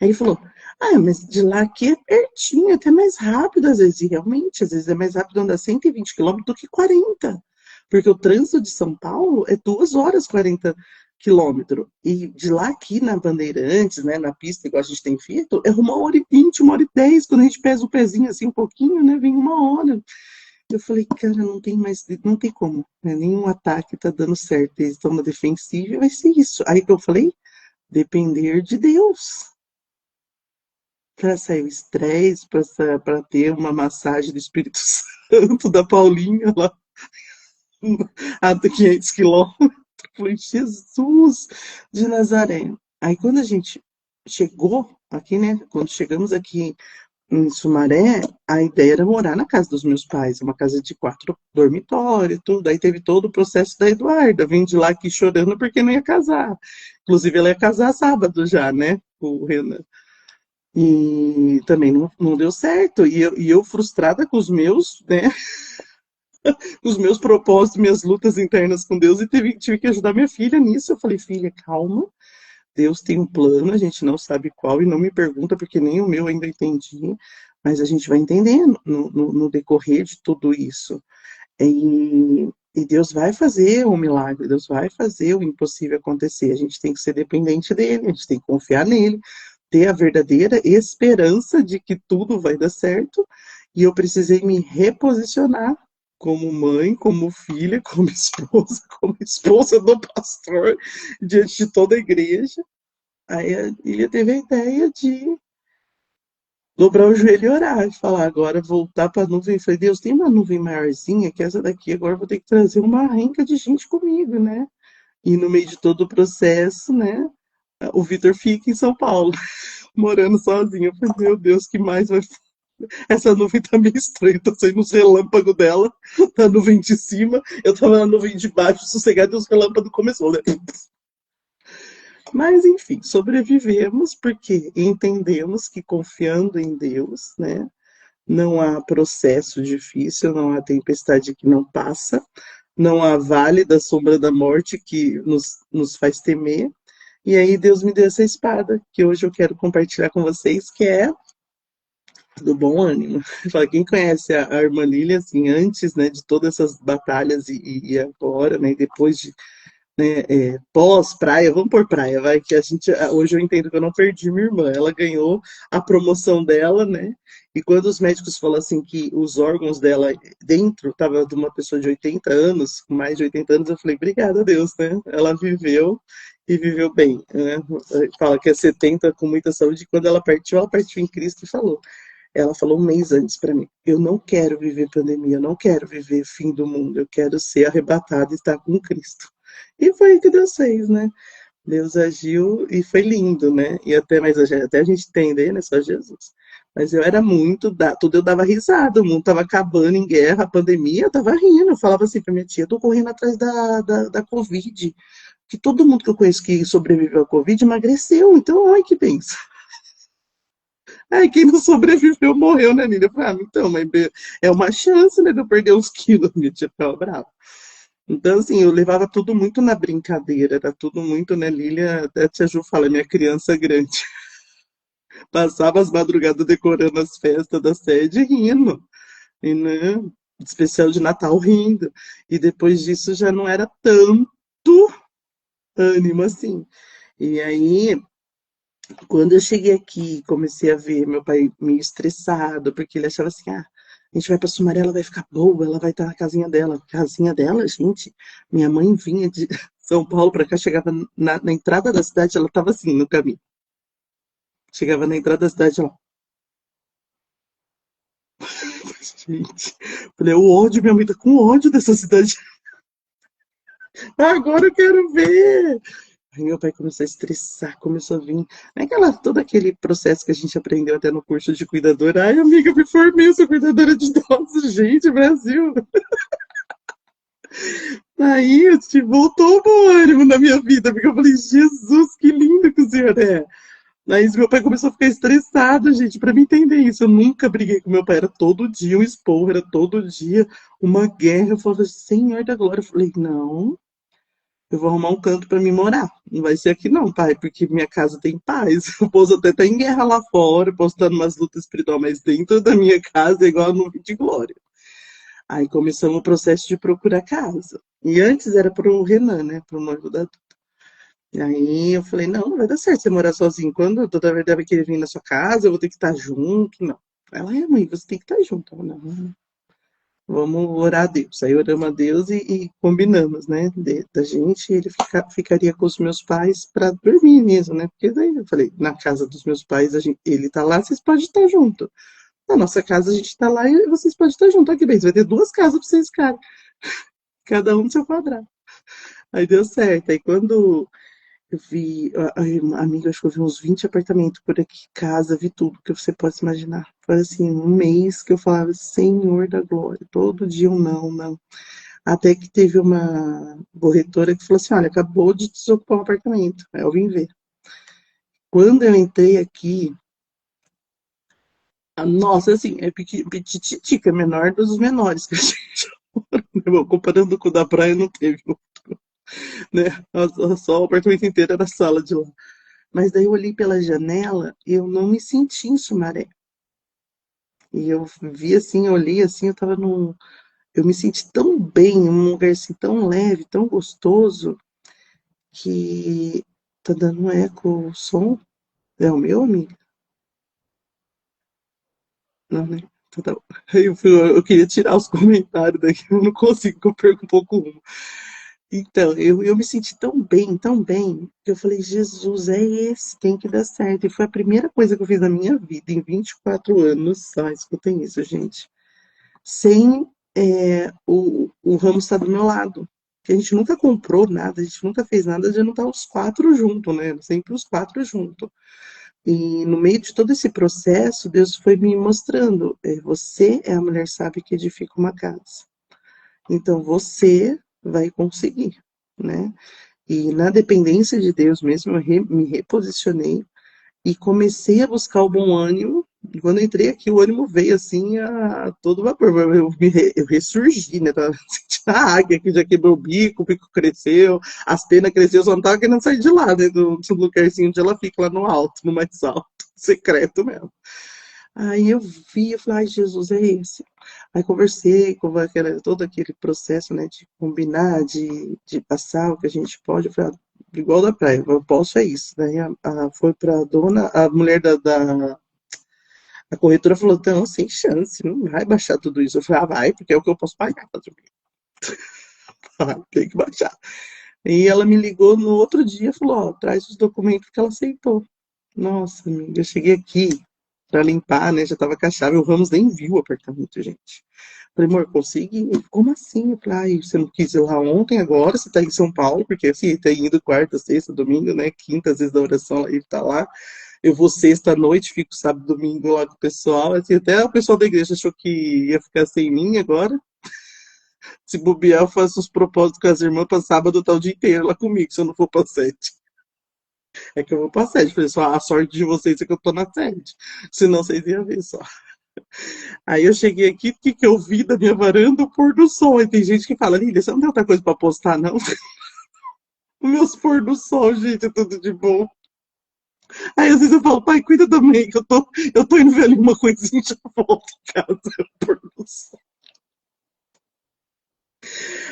Aí ele falou, ah, mas de lá aqui é pertinho, até mais rápido às vezes. E realmente, às vezes é mais rápido andar 120 quilômetros do que 40. Porque o trânsito de São Paulo é 2 horas e 40 quilômetros. E de lá aqui na Bandeirantes, né, na pista, igual a gente tem feito, é 1 hora e 20, 1 hora e 10. Quando a gente pesa o pezinho assim um pouquinho, né, vem 1 hora. Eu falei, cara, não tem mais, não tem como, né? Nenhum ataque tá dando certo. Eles estão na defensiva e vai ser isso. Aí que eu falei, depender de Deus. Para sair o estresse, para ter uma massagem do Espírito Santo da Paulinha lá a 500 quilômetros. Eu falei, Jesus de Nazaré. Aí quando a gente chegou aqui, né? Quando chegamos aqui em Sumaré, a ideia era morar na casa dos meus pais, uma casa de 4 dormitórios, tudo. Aí teve todo o processo da Eduarda, vim de lá aqui chorando porque não ia casar. Inclusive, ela ia casar sábado já, né? O Renan. E também não deu certo. E eu frustrada com os meus, né? Com os meus propósitos, minhas lutas internas com Deus, e tive que ajudar minha filha nisso. Eu falei, filha, calma. Deus tem um plano, a gente não sabe qual, e não me pergunta, porque nem o meu ainda entendi, mas a gente vai entendendo no decorrer de tudo isso. E Deus vai fazer o milagre, Deus vai fazer o impossível acontecer. A gente tem que ser dependente dele, a gente tem que confiar nele, ter a verdadeira esperança de que tudo vai dar certo. E eu precisei me reposicionar como mãe, como filha, como esposa do pastor, diante de toda a igreja. Aí a Ilha teve a ideia de dobrar o joelho e orar, e falar, agora voltar para a nuvem. Eu falei, Deus, tem uma nuvem maiorzinha que essa daqui, agora eu vou ter que trazer uma renca de gente comigo, né? E no meio de todo o processo, né, o Vitor fica em São Paulo, morando sozinho. Eu falei, meu Deus, que mais vai... Essa nuvem tá meio estranha, tá saindo os relâmpagos dela, da nuvem de cima, eu tava na nuvem de baixo, sossegado, e os relâmpagos começou, né? Mas, enfim, sobrevivemos porque entendemos que confiando em Deus, né, não há processo difícil, não há tempestade que não passa, não há vale da sombra da morte que nos faz temer. E aí Deus me deu essa espada, que hoje eu quero compartilhar com vocês, que é do bom ânimo. Quem conhece a irmã Lília, assim, antes, né, de todas essas batalhas e agora, né, depois de, né, pós-praia, vamos por praia, vai, que a gente, hoje eu entendo que eu não perdi minha irmã, ela ganhou a promoção dela, né, e quando os médicos falam assim que os órgãos dela dentro estava de uma pessoa de 80 anos, com mais de 80 anos, eu falei, obrigada a Deus, né, ela viveu e viveu bem, né, fala que é 70 com muita saúde, e quando ela partiu em Cristo e falou, ela falou um mês antes para mim, eu não quero viver pandemia, eu não quero viver fim do mundo, eu quero ser arrebatada e estar com Cristo. E foi o que Deus fez, né? Deus agiu e foi lindo, né? E até, mas até a gente entender, né? Só Jesus. Mas eu era muito, tudo eu dava risada, o mundo tava acabando em guerra, a pandemia, eu tava rindo. Eu falava assim pra minha tia, eu tô correndo atrás da Covid. Que todo mundo que eu conheço que sobreviveu à Covid emagreceu, então olha que benção. Aí quem não sobreviveu morreu, né, Nina? Eu falei, então, mas é uma chance, né, de eu perder uns quilos. Minha tia ficava brava. Então, assim, eu levava tudo muito na brincadeira, era tudo muito, né, Lília, até a tia Ju fala, minha criança grande. Passava as madrugadas decorando as festas da sede rindo, e, né, especial de Natal rindo. E depois disso já não era tanto ânimo assim. E aí, quando eu cheguei aqui, comecei a ver meu pai meio estressado, porque ele achava assim, a gente vai para Sumaré, ela vai ficar boa, ela vai estar na casinha dela. Casinha dela, gente, minha mãe vinha de São Paulo para cá, chegava na entrada da cidade, ela estava assim, no caminho. Chegava na entrada da cidade, ela... Gente, falei, o ódio, minha mãe tá com ódio dessa cidade. Agora eu quero ver. Aí meu pai começou a estressar, começou a vir. Todo aquele processo que a gente aprendeu até no curso de cuidadora. Ai, amiga, me formei, eu sou cuidadora de idosos, gente, Brasil. Aí, voltou o bom ânimo na minha vida, porque eu falei, Jesus, que lindo que o senhor é. Aí meu pai começou a ficar estressado, gente, pra me entender isso. Eu nunca briguei com meu pai, era todo dia um esporro, era todo dia uma guerra. Eu falava, Senhor da Glória. Eu falei, não, eu vou arrumar um canto para mim morar. Não vai ser aqui não, pai, porque minha casa tem paz. O povo até tá em guerra lá fora, postando umas lutas espirituais, mas dentro da minha casa é igual a nuvem de glória. Aí começamos o processo de procurar casa. E antes era pro Renan, né, pro noivo da... E aí eu falei, não, não vai dar certo você morar sozinho. Quando toda a verdade vai querer vir na sua casa, eu vou ter que estar junto. Não. Ela, mãe, você tem que estar junto. Eu, não. Vamos orar a Deus. Aí oramos a Deus e combinamos, né? Da gente, ele ficaria com os meus pais para dormir mesmo, né? Porque daí eu falei, na casa dos meus pais, ele tá lá, vocês podem estar junto. Na nossa casa, a gente tá lá e vocês podem estar junto. Olha que bem, você vai ter duas casas para vocês ficarem, cada um no seu quadrado. Aí deu certo. Aí quando eu vi, amiga, acho que eu vi uns 20 apartamentos por aqui, casa, vi tudo que você pode imaginar. Foi assim, um mês que eu falava, Senhor da Glória, todo dia um não, não. Até que teve uma corretora que falou assim, olha, acabou de desocupar um apartamento. Aí eu vim ver. Quando eu entrei aqui, nossa, assim, é petititica, é menor dos menores que a gente morou. Comparando com o da praia, não teve, né? Só o apartamento inteiro era a sala de lá. Mas daí eu olhei pela janela e eu não me senti em Sumaré. E eu vi assim, eu olhei assim, eu tava num. Eu me senti tão bem, num lugar assim tão leve, tão gostoso, que tá dando um eco o som. É o meu, amigo? Não, né? Então tá bom. Eu queria tirar os comentários daqui, eu não consigo, que eu perco um pouco o rumo. Então, eu me senti tão bem, que eu falei, Jesus, é esse, tem que dar certo. E foi a primeira coisa que eu fiz na minha vida, em 24 anos. Ah, escutem isso, gente. Sem o Ramos estar do meu lado. Que a gente nunca comprou nada, a gente nunca fez nada de não estar os quatro juntos, né? Sempre os quatro juntos. E no meio de todo esse processo, Deus foi me mostrando: você é a mulher sábia que edifica uma casa. Então você vai conseguir, né? E na dependência de Deus mesmo, me reposicionei e comecei a buscar o bom ânimo. E quando eu entrei aqui, o ânimo veio assim a todo vapor. Eu ressurgi, né? Tava sentindo a águia que já quebrou o bico cresceu, as penas cresceu, só não tava querendo sair de lá, né? Do lugarzinho onde ela fica lá no alto, no mais alto, secreto mesmo. Aí eu vi, eu falei, ai, Jesus, é esse. Aí conversei com todo aquele processo, né, de combinar, de passar o que a gente pode. Eu falei, igual da praia, eu posso é isso. Daí foi pra dona, a mulher a corretora falou, não, sem chance, não vai baixar tudo isso. Eu falei, vai, porque é o que eu posso pagar. Tem que baixar. E ela me ligou no outro dia e falou, ó, traz os documentos que ela aceitou. Nossa, amiga, eu cheguei aqui pra limpar, né? Já tava com a chave. O Ramos nem viu o apartamento, gente. Falei, amor, consegui? Como assim? Eu falei, ai, você não quis ir lá ontem, agora você tá em São Paulo, porque assim, tá indo quarta, sexta, domingo, né? Quinta, às vezes da oração, ele tá lá. Eu vou sexta à noite, fico sábado, domingo lá com o pessoal. Assim, até o pessoal da igreja achou que ia ficar sem mim agora. Se bobear, eu faço os propósitos com as irmãs pra sábado, tá o dia inteiro lá comigo, se eu não for pra sete. É que eu vou pra sede. Falei, só a sorte de vocês é que eu tô na sede. Senão vocês iam ver só. Aí eu cheguei aqui, o que que eu vi da minha varanda? O pôr do sol. E tem gente que fala, Lília, você não tem outra coisa pra postar, não? Os meus pôr do sol, gente, é tudo de bom. Aí às vezes eu falo, pai, cuida também, que eu tô indo ver ali uma coisinha e já volto em casa. O pôr do sol.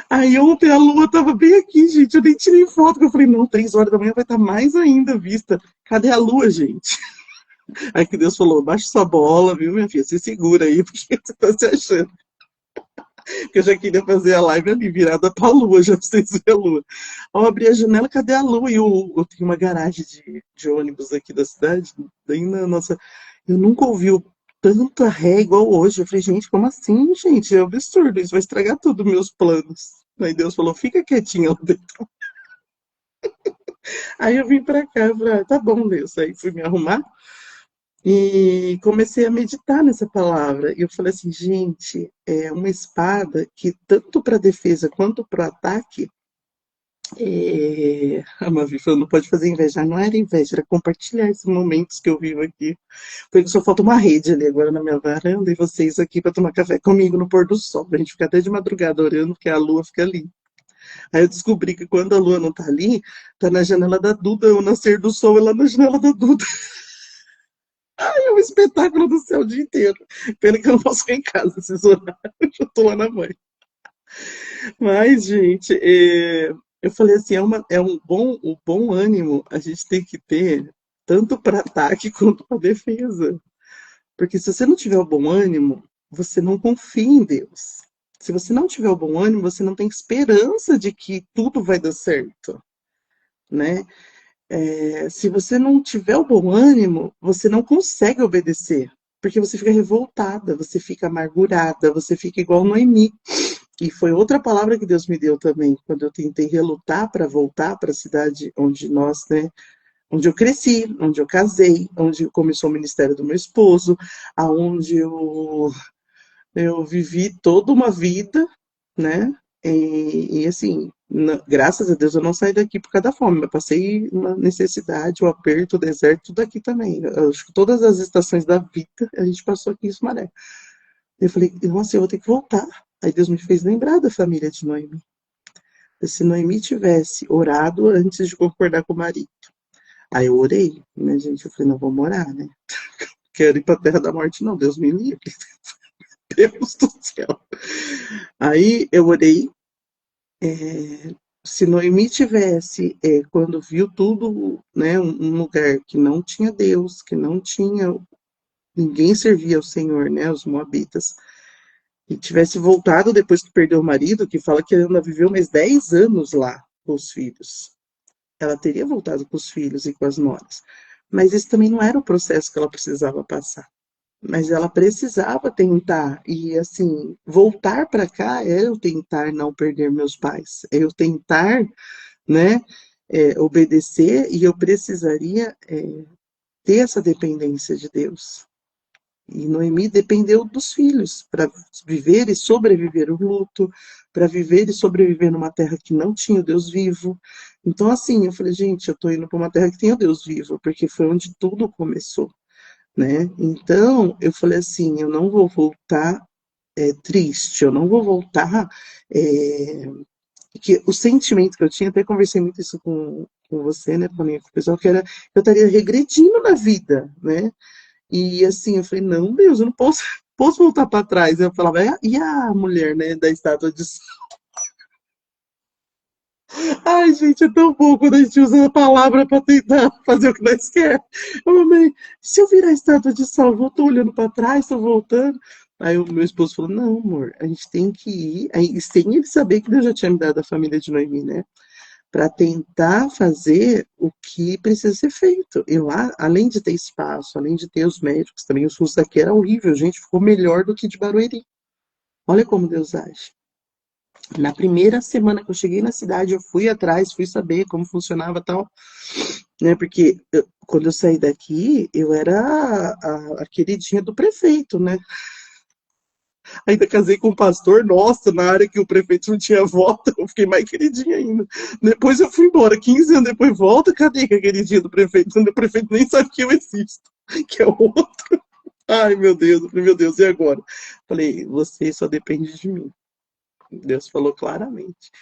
Aí ontem a lua tava bem aqui, gente. Eu nem tirei foto, que eu falei, não, 3 horas da manhã vai estar mais ainda vista. Cadê a lua, gente? Aí que Deus falou, baixa sua bola, viu, minha filha? Se segura aí, porque você tá se achando. Porque eu já queria fazer a live ali, virada pra lua, já pra vocês verem a lua. Ao abrir a janela, cadê a lua? E eu tenho uma garagem de ônibus aqui da cidade, daí na nossa... Eu nunca ouvi tanta ré igual hoje. Eu falei, gente, como assim, gente? É um absurdo, isso vai estragar tudo, meus planos. Aí Deus falou, fica quietinha lá dentro. Aí eu vim pra cá, eu falei, tá bom, Deus. Aí fui me arrumar. E comecei a meditar nessa palavra. E eu falei assim, gente, é uma espada que tanto para defesa quanto para ataque, a Mavi falou, não pode fazer inveja. Não era inveja, era compartilhar esses momentos que eu vivo aqui. Porque só falta uma rede ali agora na minha varanda e vocês aqui para tomar café comigo no pôr do sol. A gente fica até de madrugada orando, porque a lua fica ali. Aí eu descobri que quando a lua não tá ali, tá na janela da Duda, o nascer do sol é lá na janela da Duda. É um espetáculo do céu o dia inteiro. Pena que eu não posso ficar em casa esses horários, eu tô lá na mãe. Mas, gente, eu falei assim, um bom ânimo a gente tem que ter, tanto para ataque quanto para defesa. Porque se você não tiver o bom ânimo, você não confia em Deus. Se você não tiver o bom ânimo, você não tem esperança de que tudo vai dar certo, né? Se você não tiver o bom ânimo, você não consegue obedecer, porque você fica revoltada, você fica amargurada, você fica igual Noemi. E foi outra palavra que Deus me deu também, quando eu tentei relutar para voltar para a cidade onde nós, né, onde eu cresci, onde eu casei, onde começou o ministério do meu esposo, aonde eu vivi toda uma vida, né? E assim, graças a Deus eu não saí daqui por causa da fome, eu passei uma necessidade, o aperto, o deserto, tudo aqui também. Eu acho que todas as estações da vida a gente passou aqui em Sumaré. Eu falei, nossa, eu vou ter que voltar. Aí Deus me fez lembrar da família de Noemi. Se Noemi tivesse orado antes de concordar com o marido. Aí eu orei, né, gente? Eu falei, não vou morar, né? Quero ir para a terra da morte, não, Deus me livre. Deus do céu. Aí eu orei. Se Noemi tivesse, quando viu tudo, né, um lugar que não tinha Deus, que não tinha, ninguém servia ao Senhor, né, os moabitas, e tivesse voltado depois que perdeu o marido, que fala que ela viveu mais 10 anos lá com os filhos. Ela teria voltado com os filhos e com as noras. Mas esse também não era o processo que ela precisava passar. Mas ela precisava tentar, e assim, voltar para cá é eu tentar não perder meus pais, é eu tentar, né, obedecer, e eu precisaria ter essa dependência de Deus. E Noemi dependeu dos filhos para viver e sobreviver o luto, para viver e sobreviver numa terra que não tinha o Deus vivo. Então, assim, eu falei, gente, eu estou indo para uma terra que tem o Deus vivo, porque foi onde tudo começou, né? Então, eu falei assim, eu não vou voltar triste, eu não vou voltar. Que o sentimento que eu tinha, até conversei muito isso com você, né, Paulinha, com o pessoal, que era, eu estaria regredindo na vida, né? E assim, eu falei, não, Deus, eu não posso, posso voltar para trás. Eu falava, e a mulher, né, da estátua de sal? Ai, gente, é tão bom quando a gente usa a palavra para tentar fazer o que nós quer. Eu amei. Se eu virar a estátua de sal, eu tô olhando para trás, tô voltando. Aí o meu esposo falou, não, amor, a gente tem que ir. Aí, sem ele saber que Deus já tinha me dado a família de Noemi, né? Para tentar fazer o que precisa ser feito. E lá, além de ter espaço, além de ter os médicos, também o SUS daqui era horrível, gente, ficou melhor do que de Barueri. Olha como Deus age. Na primeira semana que eu cheguei na cidade, eu fui atrás, fui saber como funcionava e tal, né? Porque quando eu saí daqui, eu era a queridinha do prefeito, né? Ainda casei com um pastor, nossa, na área que o prefeito não tinha voto, eu fiquei mais queridinha ainda. Depois eu fui embora, 15 anos depois volta, cadê que a queridinha do prefeito? O prefeito nem sabe que eu existo, que é o outro. Ai, meu Deus, e agora? Falei, você só depende de mim. Deus falou claramente.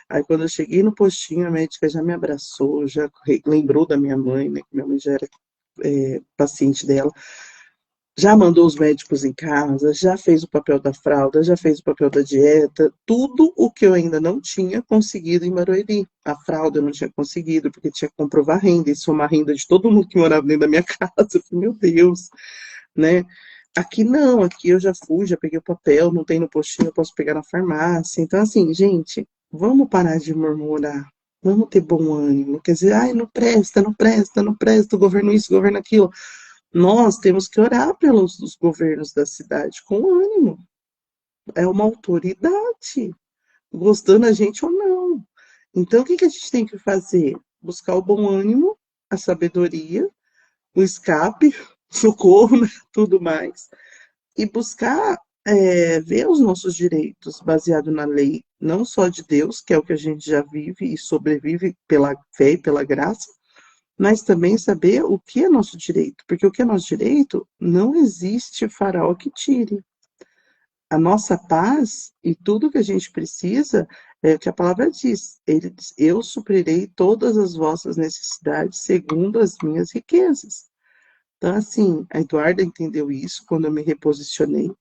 Aí quando eu cheguei no postinho, a médica já me abraçou, já lembrou da minha mãe, né? Que minha mãe já era paciente dela. Já mandou os médicos em casa, já fez o papel da fralda, já fez o papel da dieta, tudo o que eu ainda não tinha conseguido em Barueri. A fralda eu não tinha conseguido, porque tinha que comprovar a renda, e somar a renda de todo mundo que morava dentro da minha casa. Eu falei, meu Deus, né? Aqui não, aqui eu já fui, já peguei o papel, não tem no postinho, eu posso pegar na farmácia. Então, assim, gente, vamos parar de murmurar. Vamos ter bom ânimo. Quer dizer, ai, não presta, não presta, não presta, o governo isso, o governo aquilo. Nós temos que orar pelos os governos da cidade com ânimo. É uma autoridade, gostando a gente ou não. Então, o que que a gente tem que fazer? Buscar o bom ânimo, a sabedoria, o escape, socorro, né? Tudo mais. E buscar ver os nossos direitos baseado na lei, não só de Deus, que é o que a gente já vive e sobrevive pela fé e pela graça, mas também saber o que é nosso direito, porque o que é nosso direito não existe faraó que tire. A nossa paz e tudo que a gente precisa é o que a palavra diz. Ele diz, eu suprirei todas as vossas necessidades segundo as minhas riquezas. Então, assim, a Eduarda entendeu isso quando eu me reposicionei.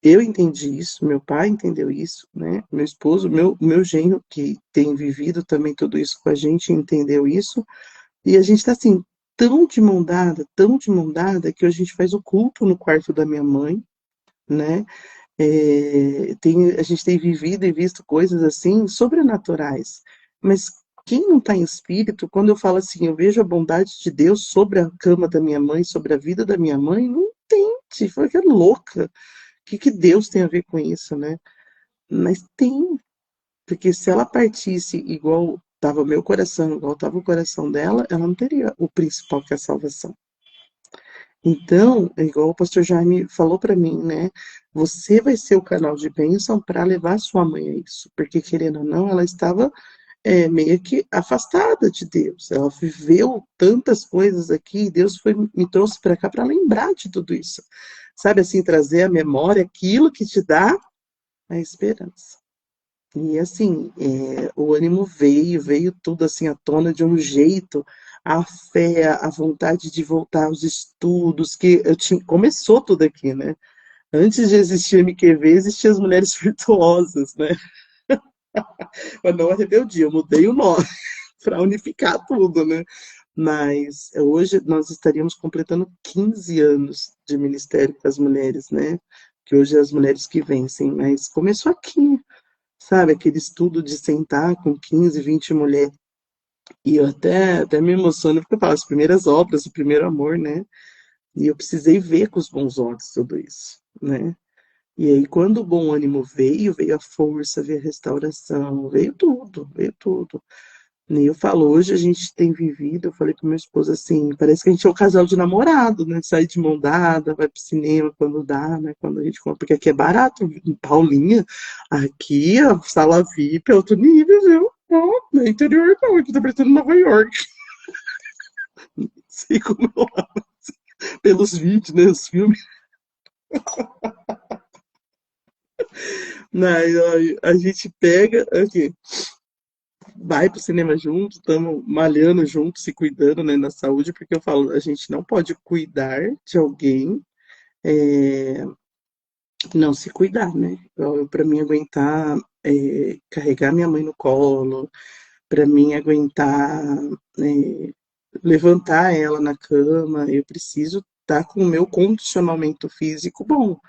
Eu entendi isso, meu pai entendeu isso, né? Meu esposo, meu genro, que tem vivido também tudo isso com a gente, entendeu isso. E a gente está assim, tão de mão dada, que hoje a gente faz o culto no quarto da minha mãe, né? A gente tem vivido e visto coisas assim sobrenaturais. Mas quem não está em espírito, quando eu falo assim, eu vejo a bondade de Deus sobre a cama da minha mãe, sobre a vida da minha mãe, não entende. Foi que é louca. O que Deus tem a ver com isso, né? Mas tem, porque se ela partisse igual estava o meu coração, igual estava o coração dela, ela não teria o principal que é a salvação. Então, é igual o pastor Jaime falou para mim, né? Você vai ser o canal de bênção para levar sua mãe a isso, porque querendo ou não, ela estava meio que afastada de Deus. Ela viveu tantas coisas aqui, e Deus me trouxe para cá para lembrar de tudo isso. Sabe assim, trazer à memória aquilo que te dá a esperança. E assim, o ânimo veio tudo assim à tona de um jeito, a fé, a vontade de voltar aos estudos, que eu tinha, começou tudo aqui, né? Antes de existir MQV, existiam as mulheres virtuosas, né? Mas não a rebeldia, eu mudei o nome para unificar tudo, né? Mas hoje nós estaríamos completando 15 anos de ministério para as mulheres, né? Que hoje é as mulheres que vencem, mas começou aqui, sabe? Aquele estudo de sentar com 15, 20 mulheres. E eu até me emociono porque eu falo as primeiras obras, o primeiro amor, né? E eu precisei ver com os bons olhos tudo isso, né? E aí, quando o bom ânimo veio a força, veio a restauração, veio tudo, veio tudo. E eu falo, hoje a gente tem vivido, eu falei com meu esposo assim, parece que a gente é um casal de namorado, né? Sai de mão dada, vai pro cinema quando dá, né? Quando a gente compra, porque aqui é barato, em Paulinha, aqui a sala VIP é outro nível, viu? Ó, no interior não, aqui tá parecendo Nova York. Sei como eu amo, pelos vídeos, né? Os filmes. Né, a gente pega, aqui, vai pro cinema junto, estamos malhando junto, se cuidando, né, na saúde, porque eu falo, a gente não pode cuidar de alguém é, não se cuidar, né? Para mim aguentar carregar minha mãe no colo, para mim aguentar é, levantar ela na cama, eu preciso estar com o meu condicionamento físico bom.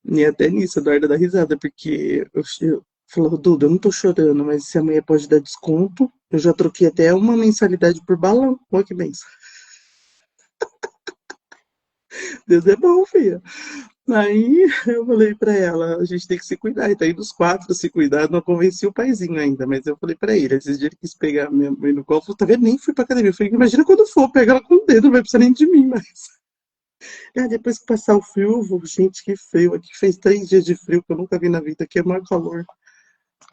E até nisso, a Eduarda dá risada, porque eu falo, Duda, eu não tô chorando, mas se a mulher pode dar desconto, eu já troquei até uma mensalidade por balão. Olha que benção. Deus é bom, filha. Aí eu falei pra ela, a gente tem que se cuidar, e tá indo os quatro se cuidar, não convenci o paizinho ainda, mas eu falei pra ele, esses dias ele quis pegar minha mãe no colo, falou, tá vendo, nem fui pra academia, eu falei, imagina quando for, pega ela com o dedo, não vai precisar nem de mim, mas... Ah, depois que passar o frio, eu vou, gente, que frio, aqui fez 3 dias de frio, que eu nunca vi na vida, aqui é maior calor,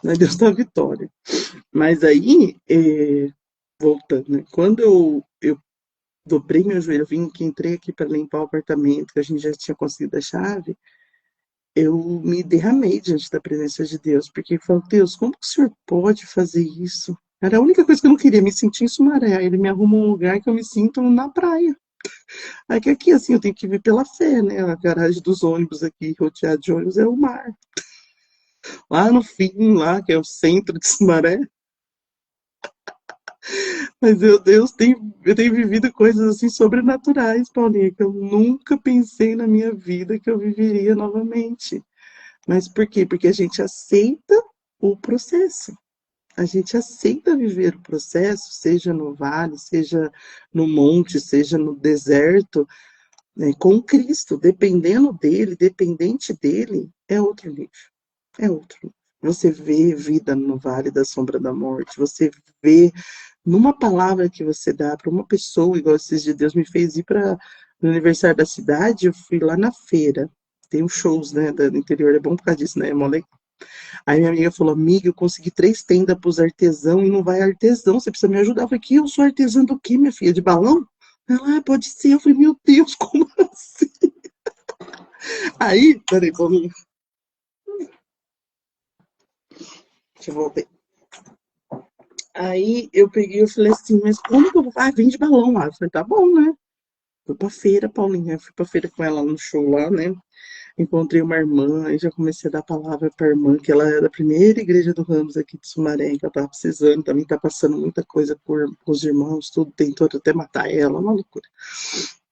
né, Deus dá vitória. Mas aí, voltando, né, quando eu dobrei meu joelho, eu vim que entrei aqui para limpar o apartamento, que a gente já tinha conseguido a chave, eu me derramei diante da presença de Deus, porque eu falo, Deus, como que o Senhor pode fazer isso? Era a única coisa que eu não queria, me sentir em Sumaré. Ele me arruma um lugar que eu me sinto na praia. Aí que aqui, assim, eu tenho que vir pela fé, né? A garagem dos ônibus aqui, rodeado de ônibus, é o mar. Lá no fim, lá, que é o centro de Sumaré. Mas eu tenho vivido coisas assim sobrenaturais, Paulinha, que eu nunca pensei na minha vida que eu viveria novamente. Mas por quê? Porque a gente aceita o processo. A gente aceita viver o processo, seja no vale, seja no monte, seja no deserto, né, com Cristo, dependendo dele, dependente dele, é outro nível. É outro nível. Você vê vida no vale da sombra da morte, você vê numa palavra que você dá para uma pessoa, igual esses dias Deus me fez ir para no aniversário da cidade, eu fui lá na feira. Tem uns shows, né, do interior, é bom por causa disso, né? É mó legal. Aí minha amiga falou, amiga, eu consegui 3 tendas pros artesão e não vai artesão, você precisa me ajudar. Eu falei, que eu sou artesã do quê, minha filha? De balão? Ela, pode ser. Eu falei, meu Deus, como assim? Aí, peraí, vamos. Deixa eu voltar. Aí eu peguei e falei assim, mas como que eu vou? Ah, vende balão lá. Eu falei, tá bom, né? Fui pra feira, Paulinha. Fui pra feira com ela no show lá, né? Encontrei uma irmã e já comecei a dar palavra para a irmã, que ela é da primeira igreja do Ramos aqui de Sumaré, que ela estava precisando, também está passando muita coisa com os irmãos, tudo, tentou até matar ela, uma loucura.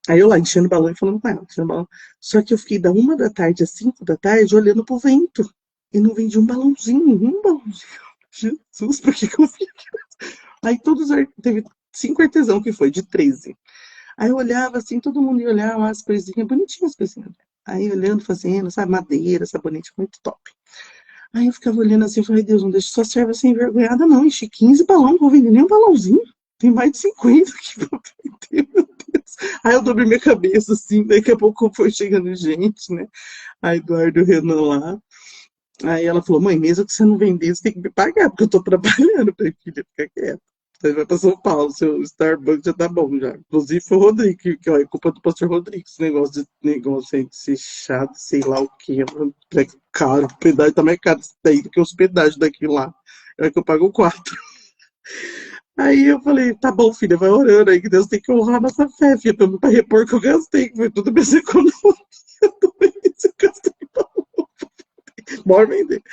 Aí eu lá enchendo o balão e falando com ela, enchendo o balão. Só que eu fiquei da 1 da tarde às 5 da tarde olhando pro vento. E não vendi um balãozinho, um balãozinho. Jesus, por que que eu fiz? Aí teve 5 artesãos que foi, de 13. Aí eu olhava assim, todo mundo ia olhar lá as coisinhas, bonitinhas as coisinhas. Aí olhando, fazendo, sabe, madeira, sabonete, muito top. Aí eu ficava olhando assim, falei, Deus, não deixa sua serva ser envergonhada, não. Enchi 15 balões, não vou vender nem um balãozinho. Tem mais de 50 aqui pra vender, meu Deus. Aí eu dobrei minha cabeça, assim, daqui a pouco foi chegando gente, né? A Eduardo e o Renan lá. Aí ela falou, mãe, mesmo que você não vender, você tem que me pagar, porque eu tô trabalhando. Eu falei, filha, fica quieta. Você vai pra São Paulo, seu Starbucks já tá bom já. Inclusive foi o Rodrigo, que ó, é culpa do pastor Rodrigo, esse negócio aí de ser chato, sei lá o quê. É caro, o pedágio tá mais caro daí do que os pedágios daqui lá. É que eu pago 4. Aí eu falei, tá bom, filha, vai orando aí, que Deus tem que honrar nossa fé, filha, pra repor que eu gastei, que foi tudo minhas economias. Eu gastei, bora vender.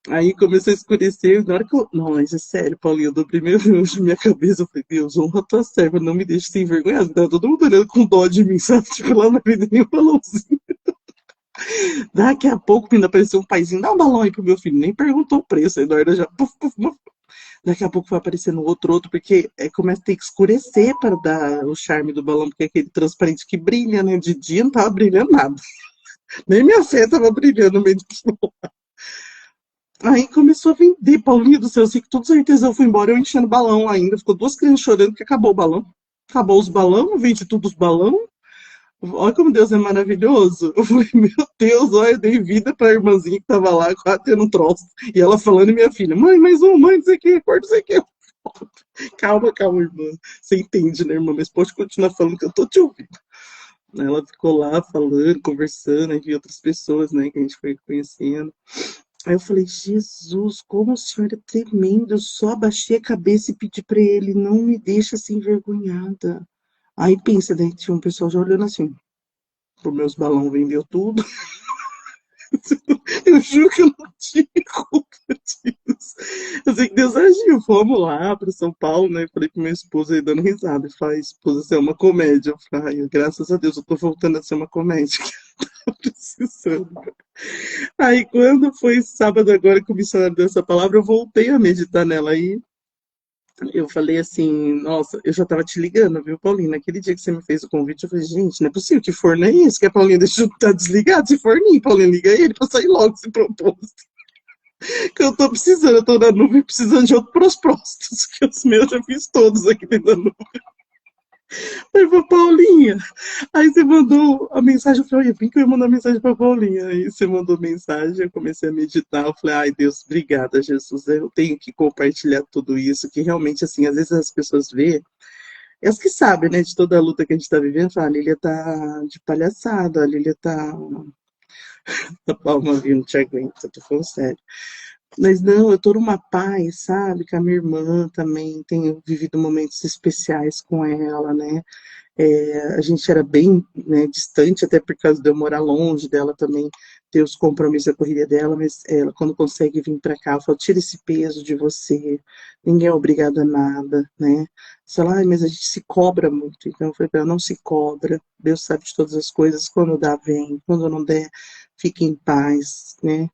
Aí começou a escurecer, na hora que eu. Não, mas é sério, Paulinho, eu dobrei minha cabeça. Eu falei, Deus, honra a tua serva, não me deixe ser envergonhada. Tá todo mundo olhando com dó de mim, sabe? Tipo, lá na vida nem um balãozinho. Daqui a pouco ainda apareceu um paizinho, dá um balão aí pro meu filho. Nem perguntou o preço, a Eduarda já. Puf, puf, puf. Daqui a pouco vai aparecendo outro, porque começa a ter que escurecer para dar o charme do balão, porque é aquele transparente que brilha, né? De dia não tava brilhando nada. Nem minha fé tava brilhando no meio do sol. Aí começou a vender, Paulinho do céu, eu sei que todos os artesãos foram embora, eu enchendo balão ainda. Ficou 2 crianças chorando que acabou o balão. Acabou os balão, vende tudo os balão. Olha como Deus é maravilhoso. Eu falei, meu Deus, olha, eu dei vida pra irmãzinha que tava lá, quase tendo um troço. E ela falando, e minha filha, mãe, mais um, mãe, não sei o que, acorda, não sei o que. Calma, calma, irmã. Você entende, né, irmã? Mas pode continuar falando que eu tô te ouvindo. Ela ficou lá falando, conversando, aí vi outras pessoas, né, que a gente foi conhecendo. Aí eu falei, Jesus, como o senhor é tremendo. Eu só abaixei a cabeça e pedi pra ele, não me deixa assim envergonhada. Aí pensa, daí tinha um pessoal já olhando assim, pro meus balões vendeu tudo. Eu juro que eu não tinha culpa disso. Eu sei que Deus agiu. Fomos lá para São Paulo, né? Falei com minha esposa aí dando risada. E falei, esposa, você é uma comédia. Eu falei, ai, graças a Deus, eu tô voltando a ser uma comédia. Que eu tô precisando. Aí quando foi sábado agora que o missionário deu essa palavra, eu voltei a meditar nela aí. Eu falei assim, nossa, eu já tava te ligando, viu, Paulinho? Naquele dia que você me fez o convite, eu falei, gente, não é possível, que forno é esse? Que a Paulinha deixa eu estar desligado, esse forninho, Paulinho, liga ele pra sair logo esse propósito. Que eu tô precisando, eu tô na nuvem precisando de outros prospostos, que os meus eu já fiz todos aqui dentro da nuvem. Aí falei, Paulinha, aí você mandou a mensagem, eu falei, olha, vim que eu ia mandar mensagem pra Paulinha. Aí você mandou mensagem, eu comecei a meditar, eu falei, ai Deus, obrigada, Jesus, eu tenho que compartilhar tudo isso, que realmente, assim, às vezes as pessoas veem, elas que sabem, né, de toda a luta que a gente tá vivendo, falam, a Lília tá de palhaçada, a Lília tá... A palma viu, não te aguenta, tô falando sério. Mas não, eu tô numa paz, sabe? Com a minha irmã também, tenho vivido momentos especiais com ela, né? A gente era bem, né, distante, até por causa de eu morar longe dela também, ter os compromissos, a correria dela, mas ela, quando consegue vir para cá, eu falo, tira esse peso de você, ninguém é obrigado a nada, né? Você fala, ai, mas a gente se cobra muito, então eu falei para ela, não se cobra, Deus sabe de todas as coisas, quando dá, vem, quando não der, fique em paz, né?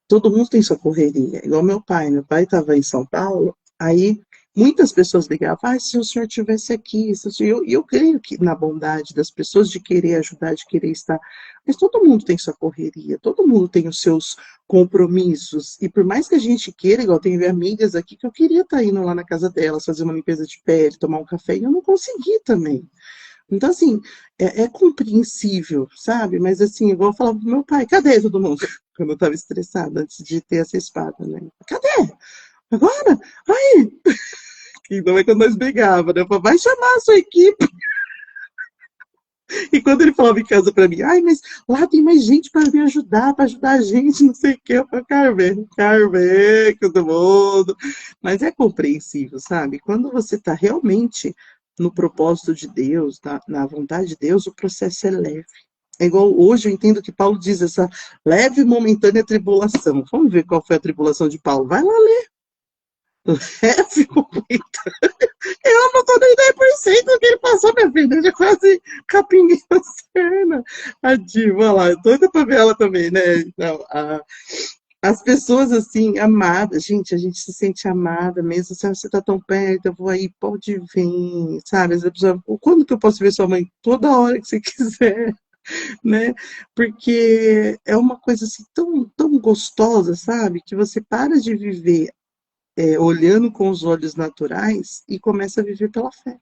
Todo mundo tem sua correria, igual meu pai estava em São Paulo, aí muitas pessoas ligavam, ah, se o senhor tivesse aqui, se o senhor... eu creio que na bondade das pessoas de querer ajudar, de querer estar, mas todo mundo tem sua correria, todo mundo tem os seus compromissos, e por mais que a gente queira, igual tem amigas aqui que eu queria estar indo lá na casa delas, fazer uma limpeza de pele, tomar um café, e eu não consegui também. Então, assim, é compreensível, sabe? Mas, assim, igual eu falava pro meu pai, cadê todo mundo? Quando eu estava estressada, antes de ter essa espada, né? Cadê? Agora? Aí, e não é quando nós brigávamos, né? Eu falava, vai chamar a sua equipe. E quando ele falava em casa pra mim, ai, mas lá tem mais gente para me ajudar, para ajudar a gente, não sei o quê. Eu falava, Carmen, todo mundo. Mas é compreensível, sabe? Quando você está realmente no propósito de Deus, na vontade de Deus, o processo é leve. É igual hoje eu entendo que Paulo diz essa leve e momentânea tribulação. Vamos ver qual foi a tribulação de Paulo. Vai lá ler. Leve com muita. Eu não tô nem 10% do que ele passou, minha filha. Já quase capinguei na perna. A diva lá, doida pra ver ela também, né? Não, as pessoas assim, amadas, gente, a gente se sente amada mesmo, sabe? Você tá tão perto, eu vou aí, pode vir, sabe? As pessoas, quando que eu posso ver sua mãe? Toda hora que você quiser, né? Porque é uma coisa assim tão, tão gostosa, sabe? Que você para de viver olhando com os olhos naturais e começa a viver pela fé.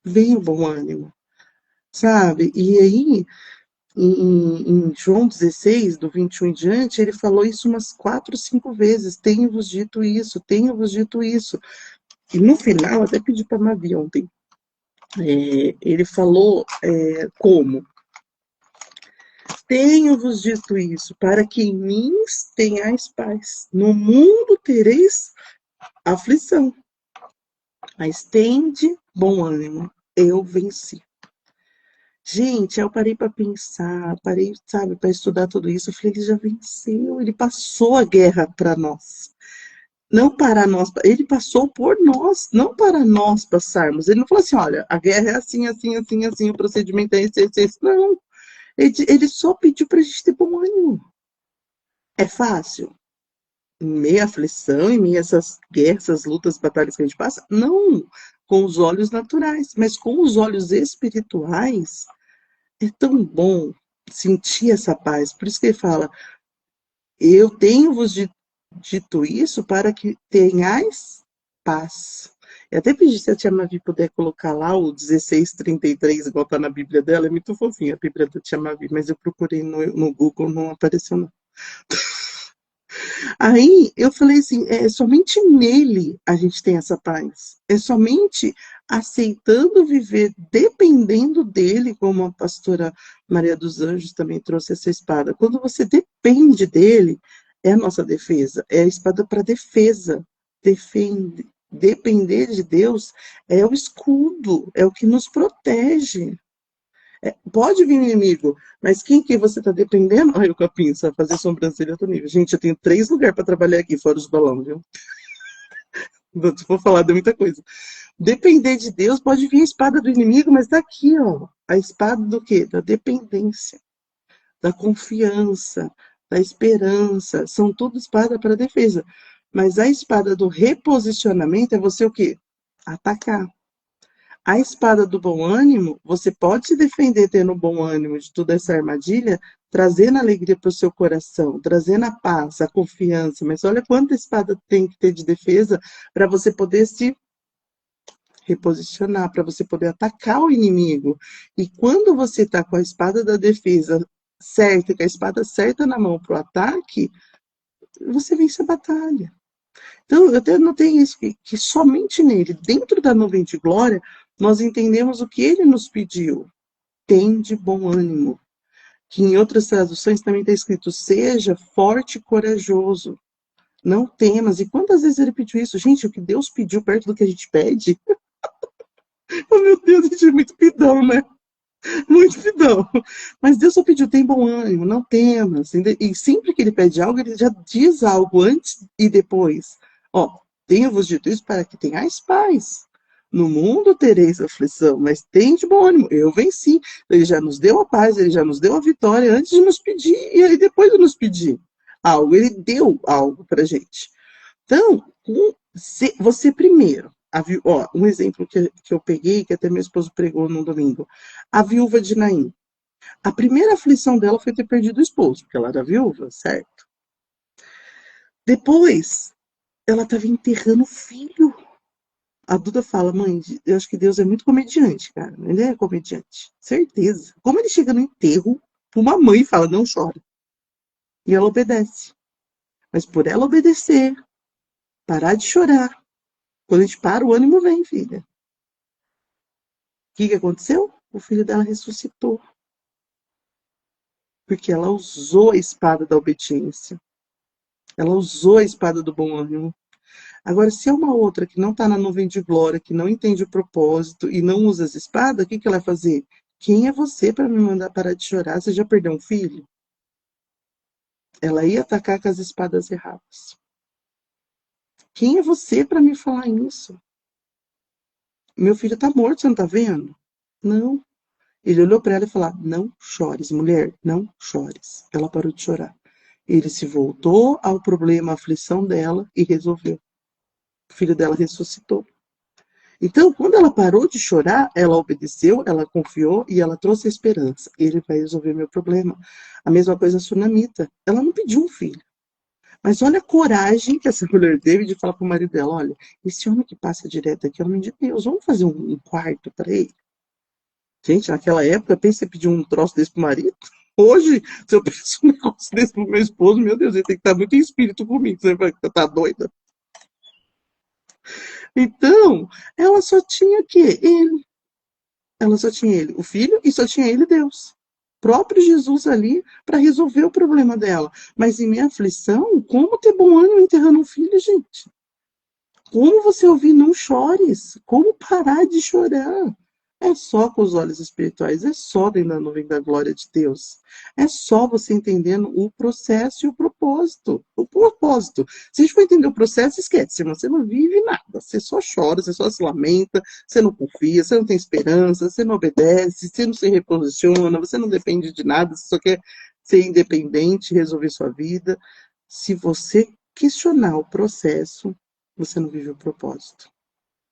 Vem o bom ânimo, sabe? E aí, em João 16, do 21 em diante, ele falou isso umas 4, 5 vezes. Tenho-vos dito isso, tenho-vos dito isso. E no final, até pedi para a Mavi ontem, ele falou como? Tenho-vos dito isso, para que em mim tenhais paz. No mundo tereis aflição, mas tende bom ânimo. Eu venci. Gente, eu parei para pensar, parei, sabe, para estudar tudo isso. Eu falei, ele já venceu, ele passou a guerra para nós. Não para nós, ele passou por nós, não para nós passarmos. Ele não falou assim, olha, a guerra é assim, assim, assim, assim, o procedimento é esse, esse, esse. Não, ele só pediu para a gente ter bom ânimo. É fácil? Em meio à aflição, em meio a essas guerras, essas lutas, batalhas que a gente passa? Não, com os olhos naturais, mas com os olhos espirituais, é tão bom sentir essa paz. Por isso que ele fala, eu tenho-vos dito isso para que tenhais paz. Eu até pedi se a tia Mavi puder colocar lá o 16:33, igual está na Bíblia dela, é muito fofinha a Bíblia da tia Mavi, mas eu procurei no Google, não apareceu não. Aí eu falei assim, é somente nele a gente tem essa paz. É somente aceitando viver, dependendo dele, como a pastora Maria dos Anjos também trouxe essa espada. Quando você depende dele, é a nossa defesa, é a espada para defesa. Defende. Depender de Deus é o escudo, é o que nos protege. Pode vir inimigo, mas quem que você está dependendo? Ai, o capim, sabe fazer sobrancelha outro nível. Gente, eu tenho 3 lugares para trabalhar aqui, fora os balões, viu? Se for falar, de muita coisa. Depender de Deus, pode vir a espada do inimigo, mas tá aqui, ó. A espada do quê? Da dependência, da confiança, da esperança. São tudo espada para defesa. Mas a espada do reposicionamento é você o quê? Atacar. A espada do bom ânimo, você pode se defender tendo bom ânimo de toda essa armadilha, trazendo alegria para o seu coração, trazendo a paz, a confiança. Mas olha quanta espada tem que ter de defesa para você poder se reposicionar, para você poder atacar o inimigo. E quando você está com a espada da defesa certa, com a espada certa na mão para o ataque, você vence a batalha. Então, eu até notei isso, que somente nele, dentro da nuvem de glória, nós entendemos o que ele nos pediu. Tem de bom ânimo. Que em outras traduções também está escrito, seja forte e corajoso. Não temas. E quantas vezes ele pediu isso? Gente, o que Deus pediu perto do que a gente pede? Oh, meu Deus, a gente é muito pidão, né? Muito pidão. Mas Deus só pediu, tem bom ânimo, não temas. E sempre que ele pede algo, ele já diz algo antes e depois. Ó, tenho-vos dito isso para que tenhais paz. No mundo tereis aflição, mas tem de bom ânimo. Eu venci. Ele já nos deu a paz, ele já nos deu a vitória antes de nos pedir e aí depois de nos pedir algo. Ele deu algo para gente. Então, você primeiro, ó, um exemplo que eu peguei, que até meu esposo pregou no domingo, a viúva de Naim. A primeira aflição dela foi ter perdido o esposo, porque ela era viúva, certo? Depois, ela estava enterrando o filho. A Duda fala, mãe, eu acho que Deus é muito comediante, cara. Ele é comediante, certeza. Como ele chega no enterro, uma mãe fala, não chora. E ela obedece. Mas por ela obedecer, parar de chorar, quando a gente para, o ânimo vem, filha. O que aconteceu? O filho dela ressuscitou. Porque ela usou a espada da obediência. Ela usou a espada do bom ânimo. Agora, se é uma outra que não está na nuvem de glória, que não entende o propósito e não usa as espadas, o que ela vai fazer? Quem é você para me mandar parar de chorar? Você já perdeu um filho? Ela ia atacar com as espadas erradas. Quem é você para me falar isso? Meu filho tá morto, você não tá vendo? Não. Ele olhou para ela e falou: não chores, mulher, não chores. Ela parou de chorar. Ele se voltou ao problema, à aflição dela e resolveu. O filho dela ressuscitou. Então, quando ela parou de chorar, ela obedeceu, ela confiou e ela trouxe a esperança. Ele vai resolver meu problema. A mesma coisa a Sunamita. Ela não pediu um filho. Mas olha a coragem que essa mulher teve de falar para o marido dela: olha, esse homem que passa direto aqui é homem de Deus, vamos fazer um quarto para ele? Gente, naquela época, pensa em pedir um troço desse pro marido. Hoje, se eu peço um negócio desse pro meu esposo, meu Deus, ele tem que estar muito em espírito comigo. Você vai estar doida? Então, ela só tinha que ele. Ela só tinha ele, o filho, e só tinha ele, Deus. O próprio Jesus ali para resolver o problema dela. Mas em minha aflição, como ter bom ânimo enterrando um filho, gente? Como você ouvir não chores? Como parar de chorar? É só com os olhos espirituais, é só dentro da nuvem da glória de Deus. É só você entendendo o processo e o propósito. O propósito. Se a gente for entender o processo, esquece, você não vive nada. Você só chora, você só se lamenta, você não confia, você não tem esperança, você não obedece, você não se reposiciona, você não depende de nada, você só quer ser independente, resolver sua vida. Se você questionar o processo, você não vive o propósito.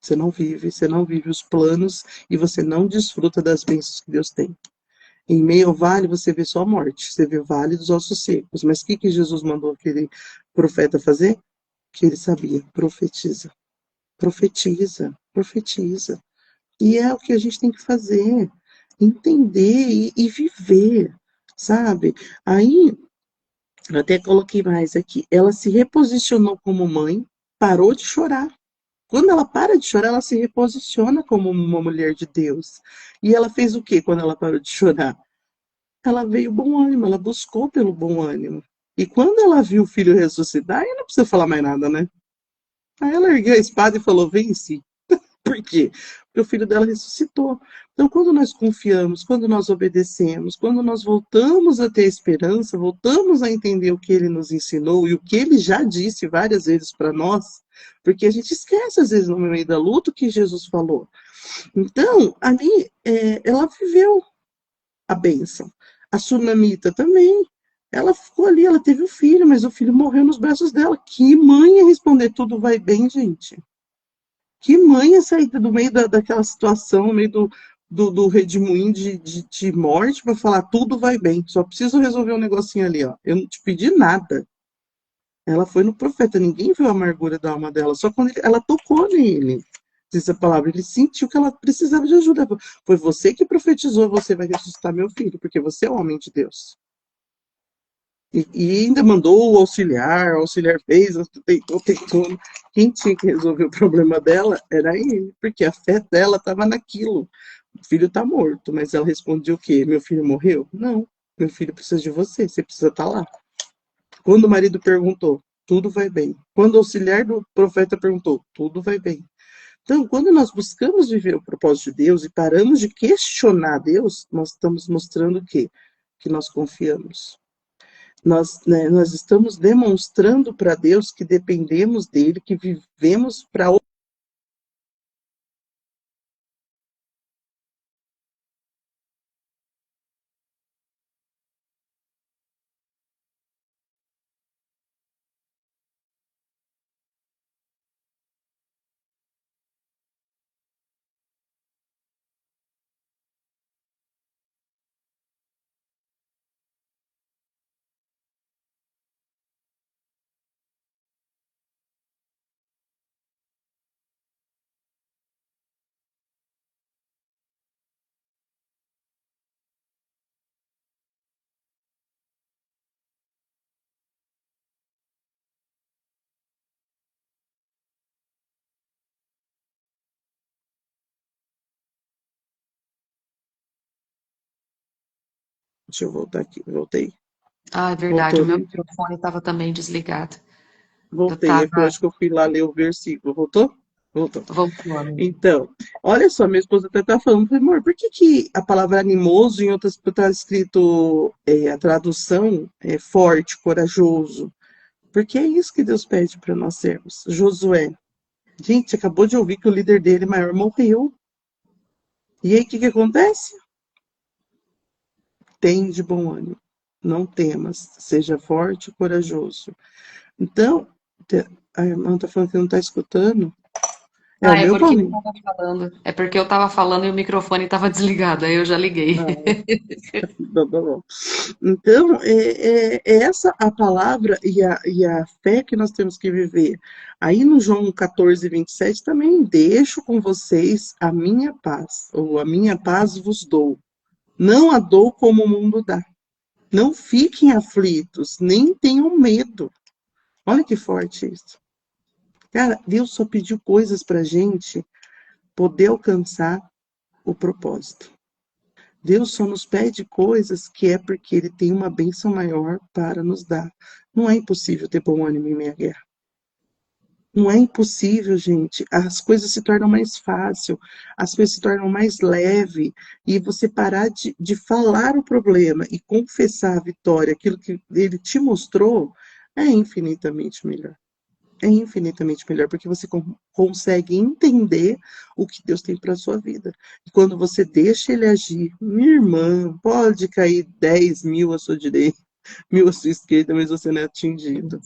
Você não vive os planos e você não desfruta das bênçãos que Deus tem. Em meio ao vale, você vê só a morte, você vê o vale dos ossos secos. Mas o que Jesus mandou aquele profeta fazer? Que ele sabia, profetiza. Profetiza, profetiza. E é o que a gente tem que fazer, entender e viver, sabe? Aí, eu até coloquei mais aqui, ela se reposicionou como mãe, parou de chorar. Quando ela para de chorar, ela se reposiciona como uma mulher de Deus. E ela fez o quê quando ela parou de chorar? Ela veio bom ânimo, ela buscou pelo bom ânimo. E quando ela viu o filho ressuscitar, aí não precisa falar mais nada, né? Aí ela ergueu a espada e falou: vence. Por quê? Porque o filho dela ressuscitou. Então, quando nós confiamos, quando nós obedecemos, quando nós voltamos a ter esperança, voltamos a entender o que ele nos ensinou e o que ele já disse várias vezes para nós, porque a gente esquece, às vezes, no meio da luta, o que Jesus falou. Então, ali, ela viveu a bênção. A Sunamita também. Ela ficou ali, ela teve o filho, mas o filho morreu nos braços dela. Que mãe ia responder tudo vai bem, gente? Que mãe ia sair do meio daquela situação, no meio do redemoinho de morte, para falar tudo vai bem, só preciso resolver um negocinho ali, ó. Eu não te pedi nada. Ela foi no profeta, ninguém viu a amargura da alma dela, só quando ela tocou nele. Diz a palavra, ele sentiu que ela precisava de ajuda. Foi você que profetizou, você vai ressuscitar meu filho, porque você é o homem de Deus. E ainda mandou o auxiliar fez, tentou, tentou. Quem tinha que resolver o problema dela era ele, porque a fé dela estava naquilo. O filho está morto, mas ela respondia o quê? Meu filho morreu? Não, meu filho precisa de você, você precisa estar lá. Quando o marido perguntou, tudo vai bem. Quando o auxiliar do profeta perguntou, tudo vai bem. Então, quando nós buscamos viver o propósito de Deus e paramos de questionar Deus, nós estamos mostrando o quê? Que nós confiamos. Nós, né, nós estamos demonstrando para Deus que dependemos dele, que vivemos para. Deixa eu voltar aqui. Voltei? Ah, é verdade, o Voltou, meu né? microfone estava também desligado. Eu Voltei. É estava que eu acho que eu fui lá ler o versículo. Voltou? Voltou. voltando. Então, olha só, minha esposa até tá falando, falei, amor, por que, que a palavra animoso em outras está escrito a tradução é forte, corajoso? Porque é isso que Deus pede para nós sermos. Josué, gente, acabou de ouvir que o líder dele maior morreu. E aí o que acontece? Tem de bom ânimo, não temas, seja forte e corajoso. Então, a irmã está falando que não está escutando. É o Ah, é meu, porque eu Paulinho? tava falando. É porque eu tava falando e o microfone tava desligado, aí eu já liguei. Ah, tá bom. Então, é essa a palavra e a fé que nós temos que viver. Aí no João 14:27 também deixo com vocês a minha paz, ou a minha paz vos dou. Não a dou como o mundo dá. Não fiquem aflitos, nem tenham medo. Olha que forte isso. Cara, Deus só pediu coisas para gente poder alcançar o propósito. Deus só nos pede coisas que é porque Ele tem uma bênção maior para nos dar. Não é impossível ter bom ânimo em meia guerra. Não é impossível, gente. As coisas se tornam mais fácil, as coisas se tornam mais leve, e você parar de falar o problema e confessar a vitória, aquilo que Ele te mostrou, é infinitamente melhor. É infinitamente melhor, porque você consegue entender o que Deus tem para a sua vida. E quando você deixa Ele agir, minha irmã, pode cair 10.000 à sua direita, 1.000 à sua esquerda, mas você não é atingido.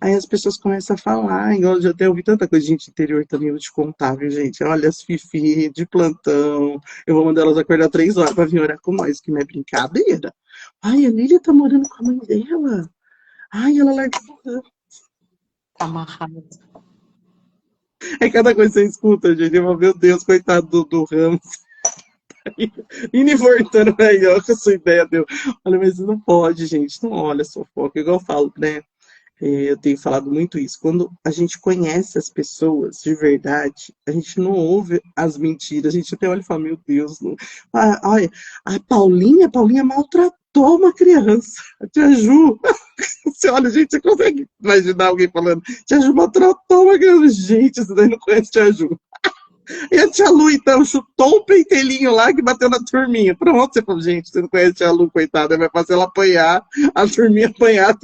Aí as pessoas começam a falar, e eu já até ouvi tanta coisa de gente interior também, eu vou te contar, viu, gente? Olha, as fifi de plantão, eu vou mandar elas acordar 3 horas para vir orar com nós, que não é brincadeira. Ai, a Lília tá morando com a mãe dela. Ai, ela largou. Tá amarrado. É cada coisa que você escuta, gente. Eu falo, meu Deus, coitado do Ramos. Indo e voltando aí, ó, com a sua ideia deu. Olha, mas não pode, gente. Não olha só foco. Igual eu falo, né? Eu tenho falado muito isso. Quando a gente conhece as pessoas de verdade, a gente não ouve as mentiras. A gente até olha e fala, meu Deus. Não... Ah, olha, a Paulinha maltratou uma criança. A tia Ju. Você olha, gente, você consegue imaginar alguém falando, tia Ju maltratou uma criança. Gente, você daí não conhece tia Ju. E a tia Lu, então, chutou um pentelinho lá que bateu na turminha. Pronto, você falou, gente, você não conhece a tia Lu, coitada, vai fazer ela apanhar, a turminha apanhar.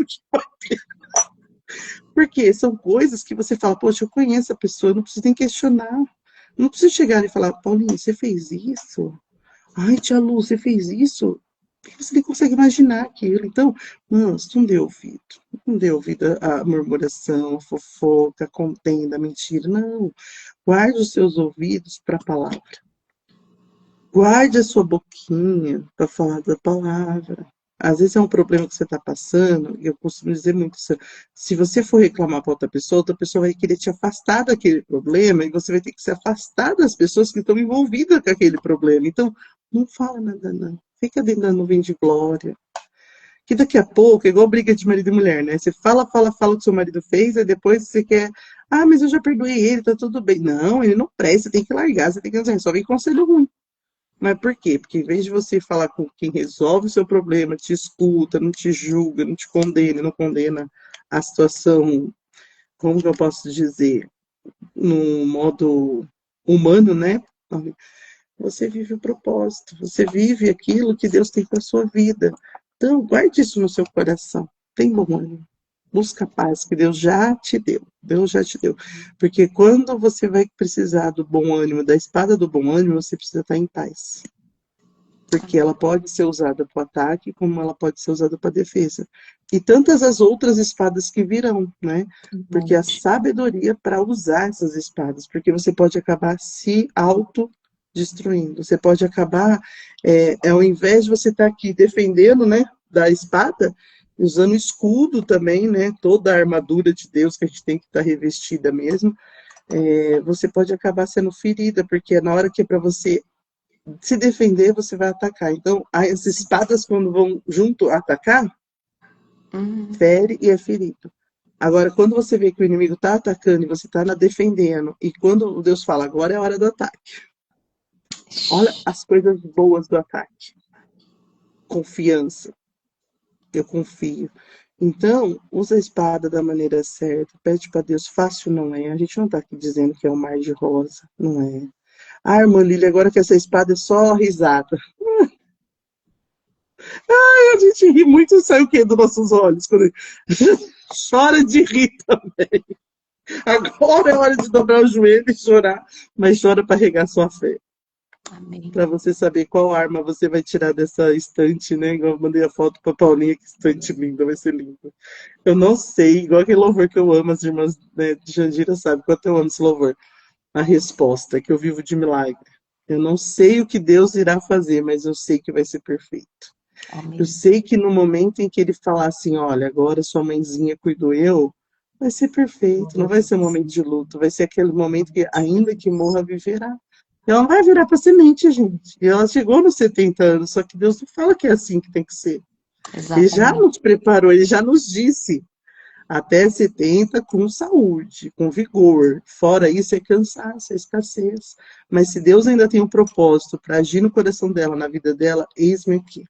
Porque são coisas que você fala, poxa, eu conheço a pessoa, não preciso nem questionar. Não preciso chegar e falar, Paulinho, você fez isso? Ai, tia Lu, você fez isso? Porque você nem consegue imaginar aquilo. Então, nossa, não dê ouvido. Não dê ouvido à murmuração, à fofoca, à contenda, à mentira. Não. Guarde os seus ouvidos para a palavra. Guarde a sua boquinha para falar da palavra. Às vezes é um problema que você está passando, e eu costumo dizer muito isso. Se você for reclamar para outra pessoa vai querer te afastar daquele problema, e você vai ter que se afastar das pessoas que estão envolvidas com aquele problema. Então, não fala nada, não. Fica dentro da nuvem de glória. Que daqui a pouco é igual briga de marido e mulher, né? Você fala, fala, fala o que seu marido fez, aí depois você quer. Ah, mas eu já perdoei ele, tá tudo bem. Não, ele não presta, você tem que largar, você tem que. Só vem conselho ruim. Mas por quê? Porque em vez de você falar com quem resolve o seu problema, te escuta, não te julga, não te condena, não condena a situação, como que eu posso dizer, no modo humano, né? Você vive o propósito, você vive aquilo que Deus tem para sua vida. Então, guarde isso no seu coração. Tem bom ânimo. Busca a paz que Deus já te deu. Deus já te deu. Porque quando você vai precisar do bom ânimo, da espada do bom ânimo, você precisa estar em paz. Porque ela pode ser usada para o ataque, como ela pode ser usada para a defesa. E tantas as outras espadas que virão, né? Porque a sabedoria para usar essas espadas, porque você pode acabar se autodestruindo. Você pode acabar, ao invés de você estar aqui defendendo, né, da espada, usando escudo também, né? Toda a armadura de Deus que a gente tem que estar revestida mesmo, você pode acabar sendo ferida, porque na hora que é para você se defender, você vai atacar. Então, as espadas, quando vão junto atacar, fere e é ferido. Agora, quando você vê que o inimigo está atacando e você está defendendo, e quando Deus fala, agora é a hora do ataque. Olha as coisas boas do ataque. Confiança. Eu confio. Então, usa a espada da maneira certa. Pede para Deus. Fácil não é. A gente não está aqui dizendo que é um mar de rosa. Não é. Ah, irmã Lília, agora que essa espada é só risada. A gente gente ri muito, sai o quê dos nossos olhos? Quando chora de rir também. Agora é hora de dobrar o joelho e chorar, mas chora para regar sua fé. Amém. Para você saber qual arma você vai tirar dessa estante, né? Igual eu mandei a foto para Paulinha, que estante linda, vai ser linda. Eu não sei, igual aquele louvor que eu amo, as irmãs, né, de Jandira sabem quanto eu amo esse louvor. A resposta é que eu vivo de milagre. Eu não sei o que Deus irá fazer, mas eu sei que vai ser perfeito. Eu Amém. sei que no momento em que ele falar assim, olha, agora sua mãezinha cuidou eu, vai ser perfeito, não vai ser um momento de luto, vai ser aquele momento que, ainda que morra, viverá. Ela não vai virar para semente, gente. E ela chegou nos 70 anos, só que Deus não fala que é assim que tem que ser. Ele já Exatamente. nos preparou, ele já nos disse, até 70 com saúde, com vigor. Fora isso é cansaço, é escassez. Mas se Deus ainda tem um propósito para agir no coração dela, na vida dela, eis-me aqui.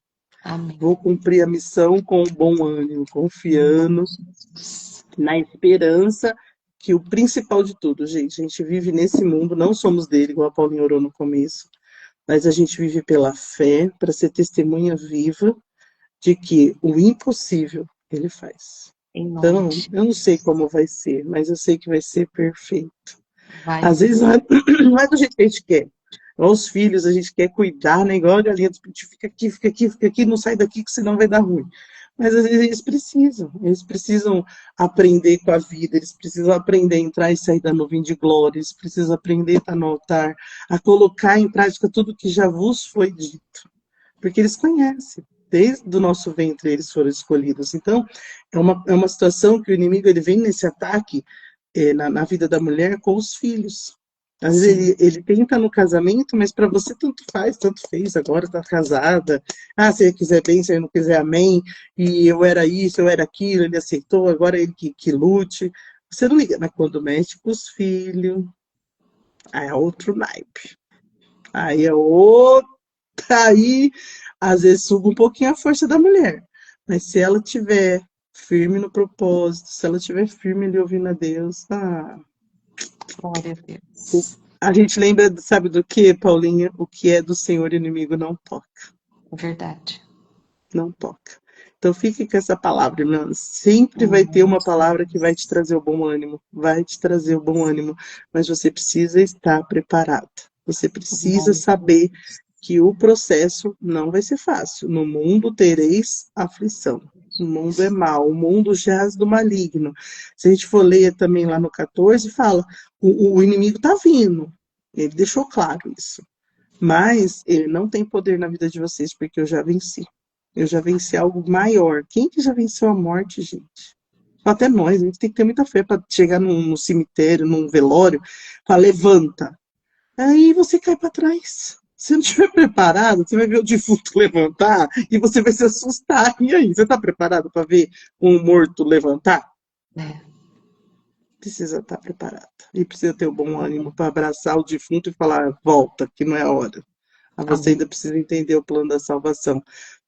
Amém. Vou cumprir a missão com bom ânimo, Em nome confiando de Jesus. na esperança que o principal de tudo, gente, a gente vive nesse mundo, não somos dele, igual a Paulinha orou no começo, mas a gente vive pela fé, para ser testemunha viva de que o impossível ele faz. Em nome Então, de eu não sei como vai ser, mas eu sei que vai ser perfeito. Vai Às ser. vezes não é do jeito que a gente quer. Os filhos, a gente quer cuidar, né? Igual a galinha do peixe, fica aqui, não sai daqui, que senão vai dar ruim. Mas às vezes eles precisam aprender com a vida, eles precisam aprender a entrar e sair da nuvem de glória, eles precisam aprender a estar no altar, a colocar em prática tudo que já vos foi dito. Porque eles conhecem, desde o nosso ventre eles foram escolhidos. Então, é uma situação que o inimigo ele vem nesse ataque na vida da mulher com os filhos. Às Sim. vezes ele tenta no casamento, mas para você tanto faz, tanto fez, agora está casada. Ah, se ele quiser bem, se ele não quiser, amém. E eu era isso, eu era aquilo, ele aceitou, agora ele que lute. Você não liga, mas quando mexe com os filhos, aí é outro naipe. Aí é outro, aí às vezes suba um pouquinho a força da mulher. Mas se ela tiver firme no propósito, se ela tiver firme ali ouvindo a Deus, Glória a Deus. a gente lembra, sabe do que, Paulinha? O que é do Senhor inimigo não toca, É verdade. não toca. Então fique com essa palavra, irmãs. Sempre Em vai ter nome uma de palavra que vai te Jesus. trazer o bom ânimo, vai te trazer o bom ânimo, mas você precisa estar preparado. Você Em precisa nome de saber Jesus. que o processo não vai ser fácil. No mundo tereis aflição. O mundo é mau, o mundo jaz do maligno. Se a gente for ler também lá no 14, fala, o inimigo está vindo. Ele deixou claro isso. Mas ele não tem poder na vida de vocês, porque eu já venci. Eu já venci algo maior. Quem que já venceu a morte, gente? Até nós, a gente tem que ter muita fé para chegar num cemitério, num velório, falar, levanta. Aí você cai para trás. Se não estiver preparado, você vai ver o defunto levantar e você vai se assustar. E aí, você está preparado para ver um morto levantar? É. Precisa estar preparado. E precisa ter o bom ânimo para abraçar o defunto e falar: volta, que não é a hora. Mas você Amém. ainda precisa entender o plano da salvação.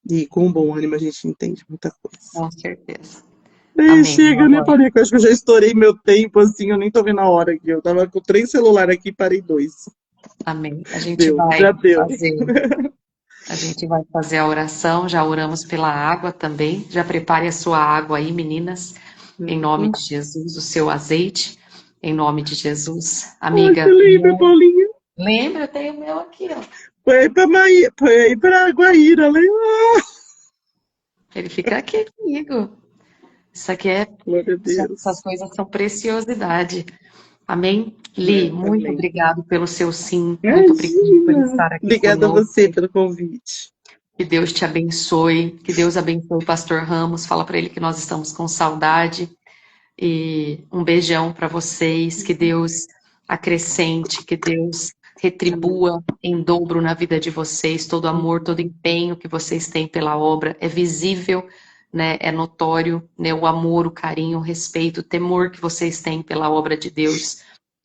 E com bom ânimo a gente entende muita coisa. Com certeza. Ei, Amém, meu chega, né, amor? Paulinha? Que eu acho que eu já estourei meu tempo, assim, eu nem tô vendo a hora aqui. Eu tava com 3 celulares aqui e parei 2. Amém. A gente Deu, vai já deu. fazer. A gente vai fazer a oração. Já oramos pela água também. Já prepare a sua água aí, meninas. Em nome de Jesus, o seu azeite. Em nome de Jesus. Ai, você Amiga, lembra, Paulinha? lembra? Eu tenho o meu aqui, ó. Foi aí pra Guaíra, lembra? Ele fica aqui comigo. Isso aqui é. Glória a Essas Deus. coisas são preciosidade. Amém? Li, muito Amém. obrigado pelo seu sim. Muito obrigado por Imagina. estar aqui Obrigada a conosco. você pelo convite. Que Deus te abençoe. Que Deus abençoe o pastor Ramos. Fala para ele que nós estamos com saudade. E um beijão para vocês. Que Deus acrescente, que Deus Amém. retribua em dobro na vida de vocês todo amor, todo empenho que vocês têm pela obra. É visível, né? É notório, né? O amor, o carinho, o respeito, o temor que vocês têm pela obra de Deus.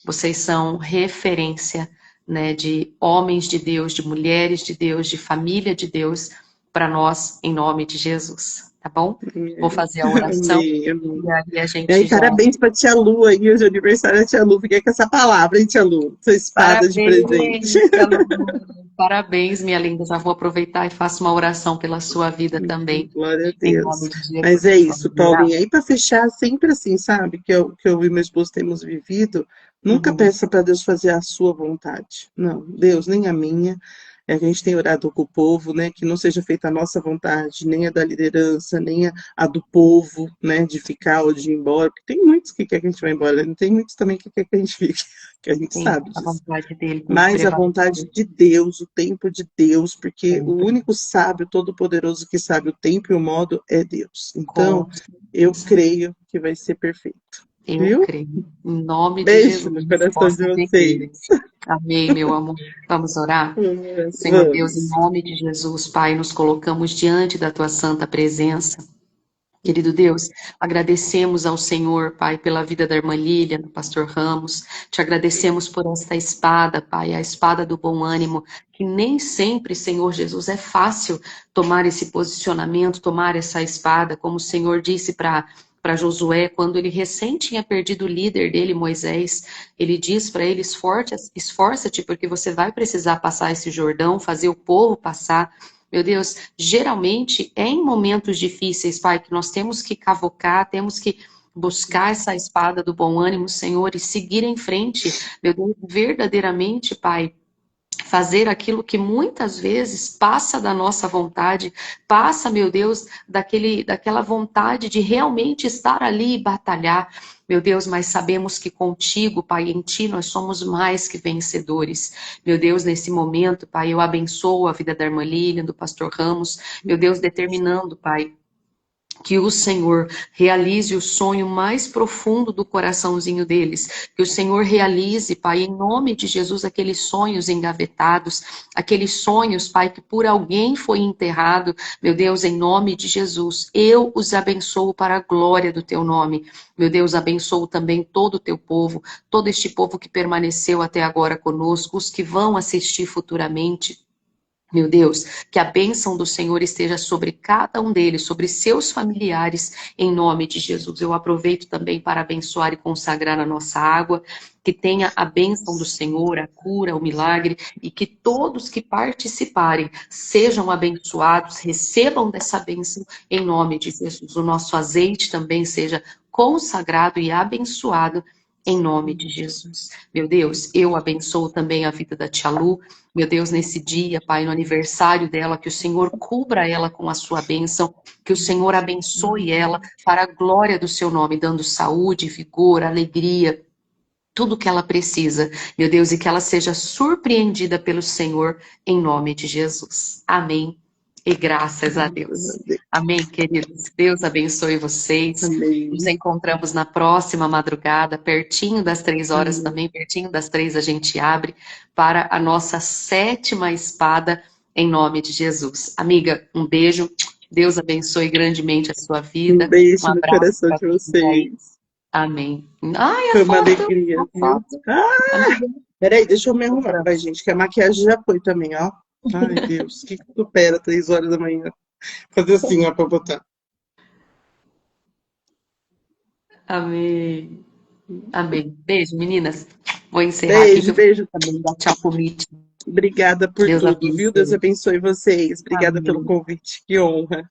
Vocês são referência, né? De homens de Deus, de mulheres de Deus, de família de Deus para nós, em nome de Jesus, tá bom? Vou fazer a oração Amém, amém. e aí a E aí, gente já... parabéns pra tia Lu aí, hoje é aniversário da tia Lu. Fiquei com essa palavra, hein, tia Lu? Essa espada de presente. Parabéns, tia Lu. Parabéns, minha linda. Já vou aproveitar e faço uma oração pela sua vida também, Glória a em Deus. nome de Mas Jesus. é isso, Vamos orar? Paulinha. Aí para fechar, sempre assim, sabe? Que eu e meu esposo temos vivido. Nunca Uhum. peça para Deus fazer a sua vontade. Não, Deus, nem a minha. É que a gente tem orado com o povo, né? Que não seja feita a nossa vontade, nem a da liderança, nem a do povo, né? De ficar ou de ir embora. Porque tem muitos que quer que a gente vá embora, né? Tem muitos também que quer que a gente fique, que a gente Sim, sabe a disso. vontade dele tem que Mas a vontade prevalecer de Deus, o tempo de Deus, porque o sempre. único sábio, todo-poderoso que sabe o tempo e o modo é Deus. Então, Com eu certeza. creio que vai ser perfeito. Eu Viu? creio. Em nome de Beijo Jesus, no coração de resposta de vocês. Deus. Amém, meu amor. Vamos orar? Senhor Deus, em Vamos. nome de Jesus, Pai, nos colocamos diante da tua santa presença. Querido Deus, agradecemos ao Senhor, Pai, pela vida da irmã Lília, do pastor Ramos. Te agradecemos por esta espada, Pai, a espada do bom ânimo, que nem sempre, Senhor Jesus, é fácil tomar esse posicionamento, tomar essa espada, como o Senhor disse para Josué, quando ele recém tinha perdido o líder dele, Moisés, ele diz para ele, esforça-te, porque você vai precisar passar esse Jordão, fazer o povo passar. Meu Deus, geralmente é em momentos difíceis, Pai, que nós temos que cavocar, temos que buscar essa espada do bom ânimo, Senhor, e seguir em frente. Meu Deus, verdadeiramente, Pai, fazer aquilo que muitas vezes passa da nossa vontade, passa, meu Deus, daquela vontade de realmente estar ali e batalhar, meu Deus, mas sabemos que contigo, Pai, em ti nós somos mais que vencedores. Meu Deus, nesse momento, Pai, eu abençoo a vida da irmã Lilian, do pastor Ramos, meu Deus, determinando, Pai, que o Senhor realize o sonho mais profundo do coraçãozinho deles. Que o Senhor realize, Pai, em nome de Jesus, aqueles sonhos engavetados, aqueles sonhos, Pai, que por alguém foi enterrado. Meu Deus, em nome de Jesus, eu os abençoo para a glória do teu nome. Meu Deus, abençoo também todo o teu povo, todo este povo que permaneceu até agora conosco, os que vão assistir futuramente. Meu Deus, que a bênção do Senhor esteja sobre cada um deles, sobre seus familiares, em nome de Jesus. Eu aproveito também para abençoar e consagrar a nossa água, que tenha a bênção do Senhor, a cura, o milagre, e que todos que participarem sejam abençoados, recebam dessa bênção em nome de Jesus. O nosso azeite também seja consagrado e abençoado em nome de Jesus. Meu Deus, eu abençoo também a vida da Tia Lu, meu Deus, nesse dia, Pai, no aniversário dela, que o Senhor cubra ela com a sua bênção, que o Senhor abençoe ela para a glória do seu nome, dando saúde, vigor, alegria, tudo que ela precisa, meu Deus, e que ela seja surpreendida pelo Senhor, em nome de Jesus. Amém. E graças a Deus. Amém, queridos. Deus abençoe vocês. Nos Amém. encontramos na próxima madrugada, pertinho das 3 horas Amém. também, pertinho das 3 a gente abre para a nossa sétima espada, em nome de Jesus. Amiga, um beijo. Deus abençoe grandemente a sua Um vida. Um beijo no abraço coração para de você aí. vocês. Amém. Ai, Foi uma alegria, a viu? foto. Ah, Amiga, peraí, deixa eu me arrumar. outra. Vai, gente, que a maquiagem já foi também, ó. Ai, Deus, que supera 3 horas da manhã. Fazer assim, ó, pra botar. Amém. Amém. Beijo, meninas. Vou encerrar aqui que Beijo, eu vou beijo. também dar tchau pro Mitch. Obrigada por Deus tudo, viu? Deus abençoe. abençoe vocês. Obrigada pelo Amém. convite. Que honra.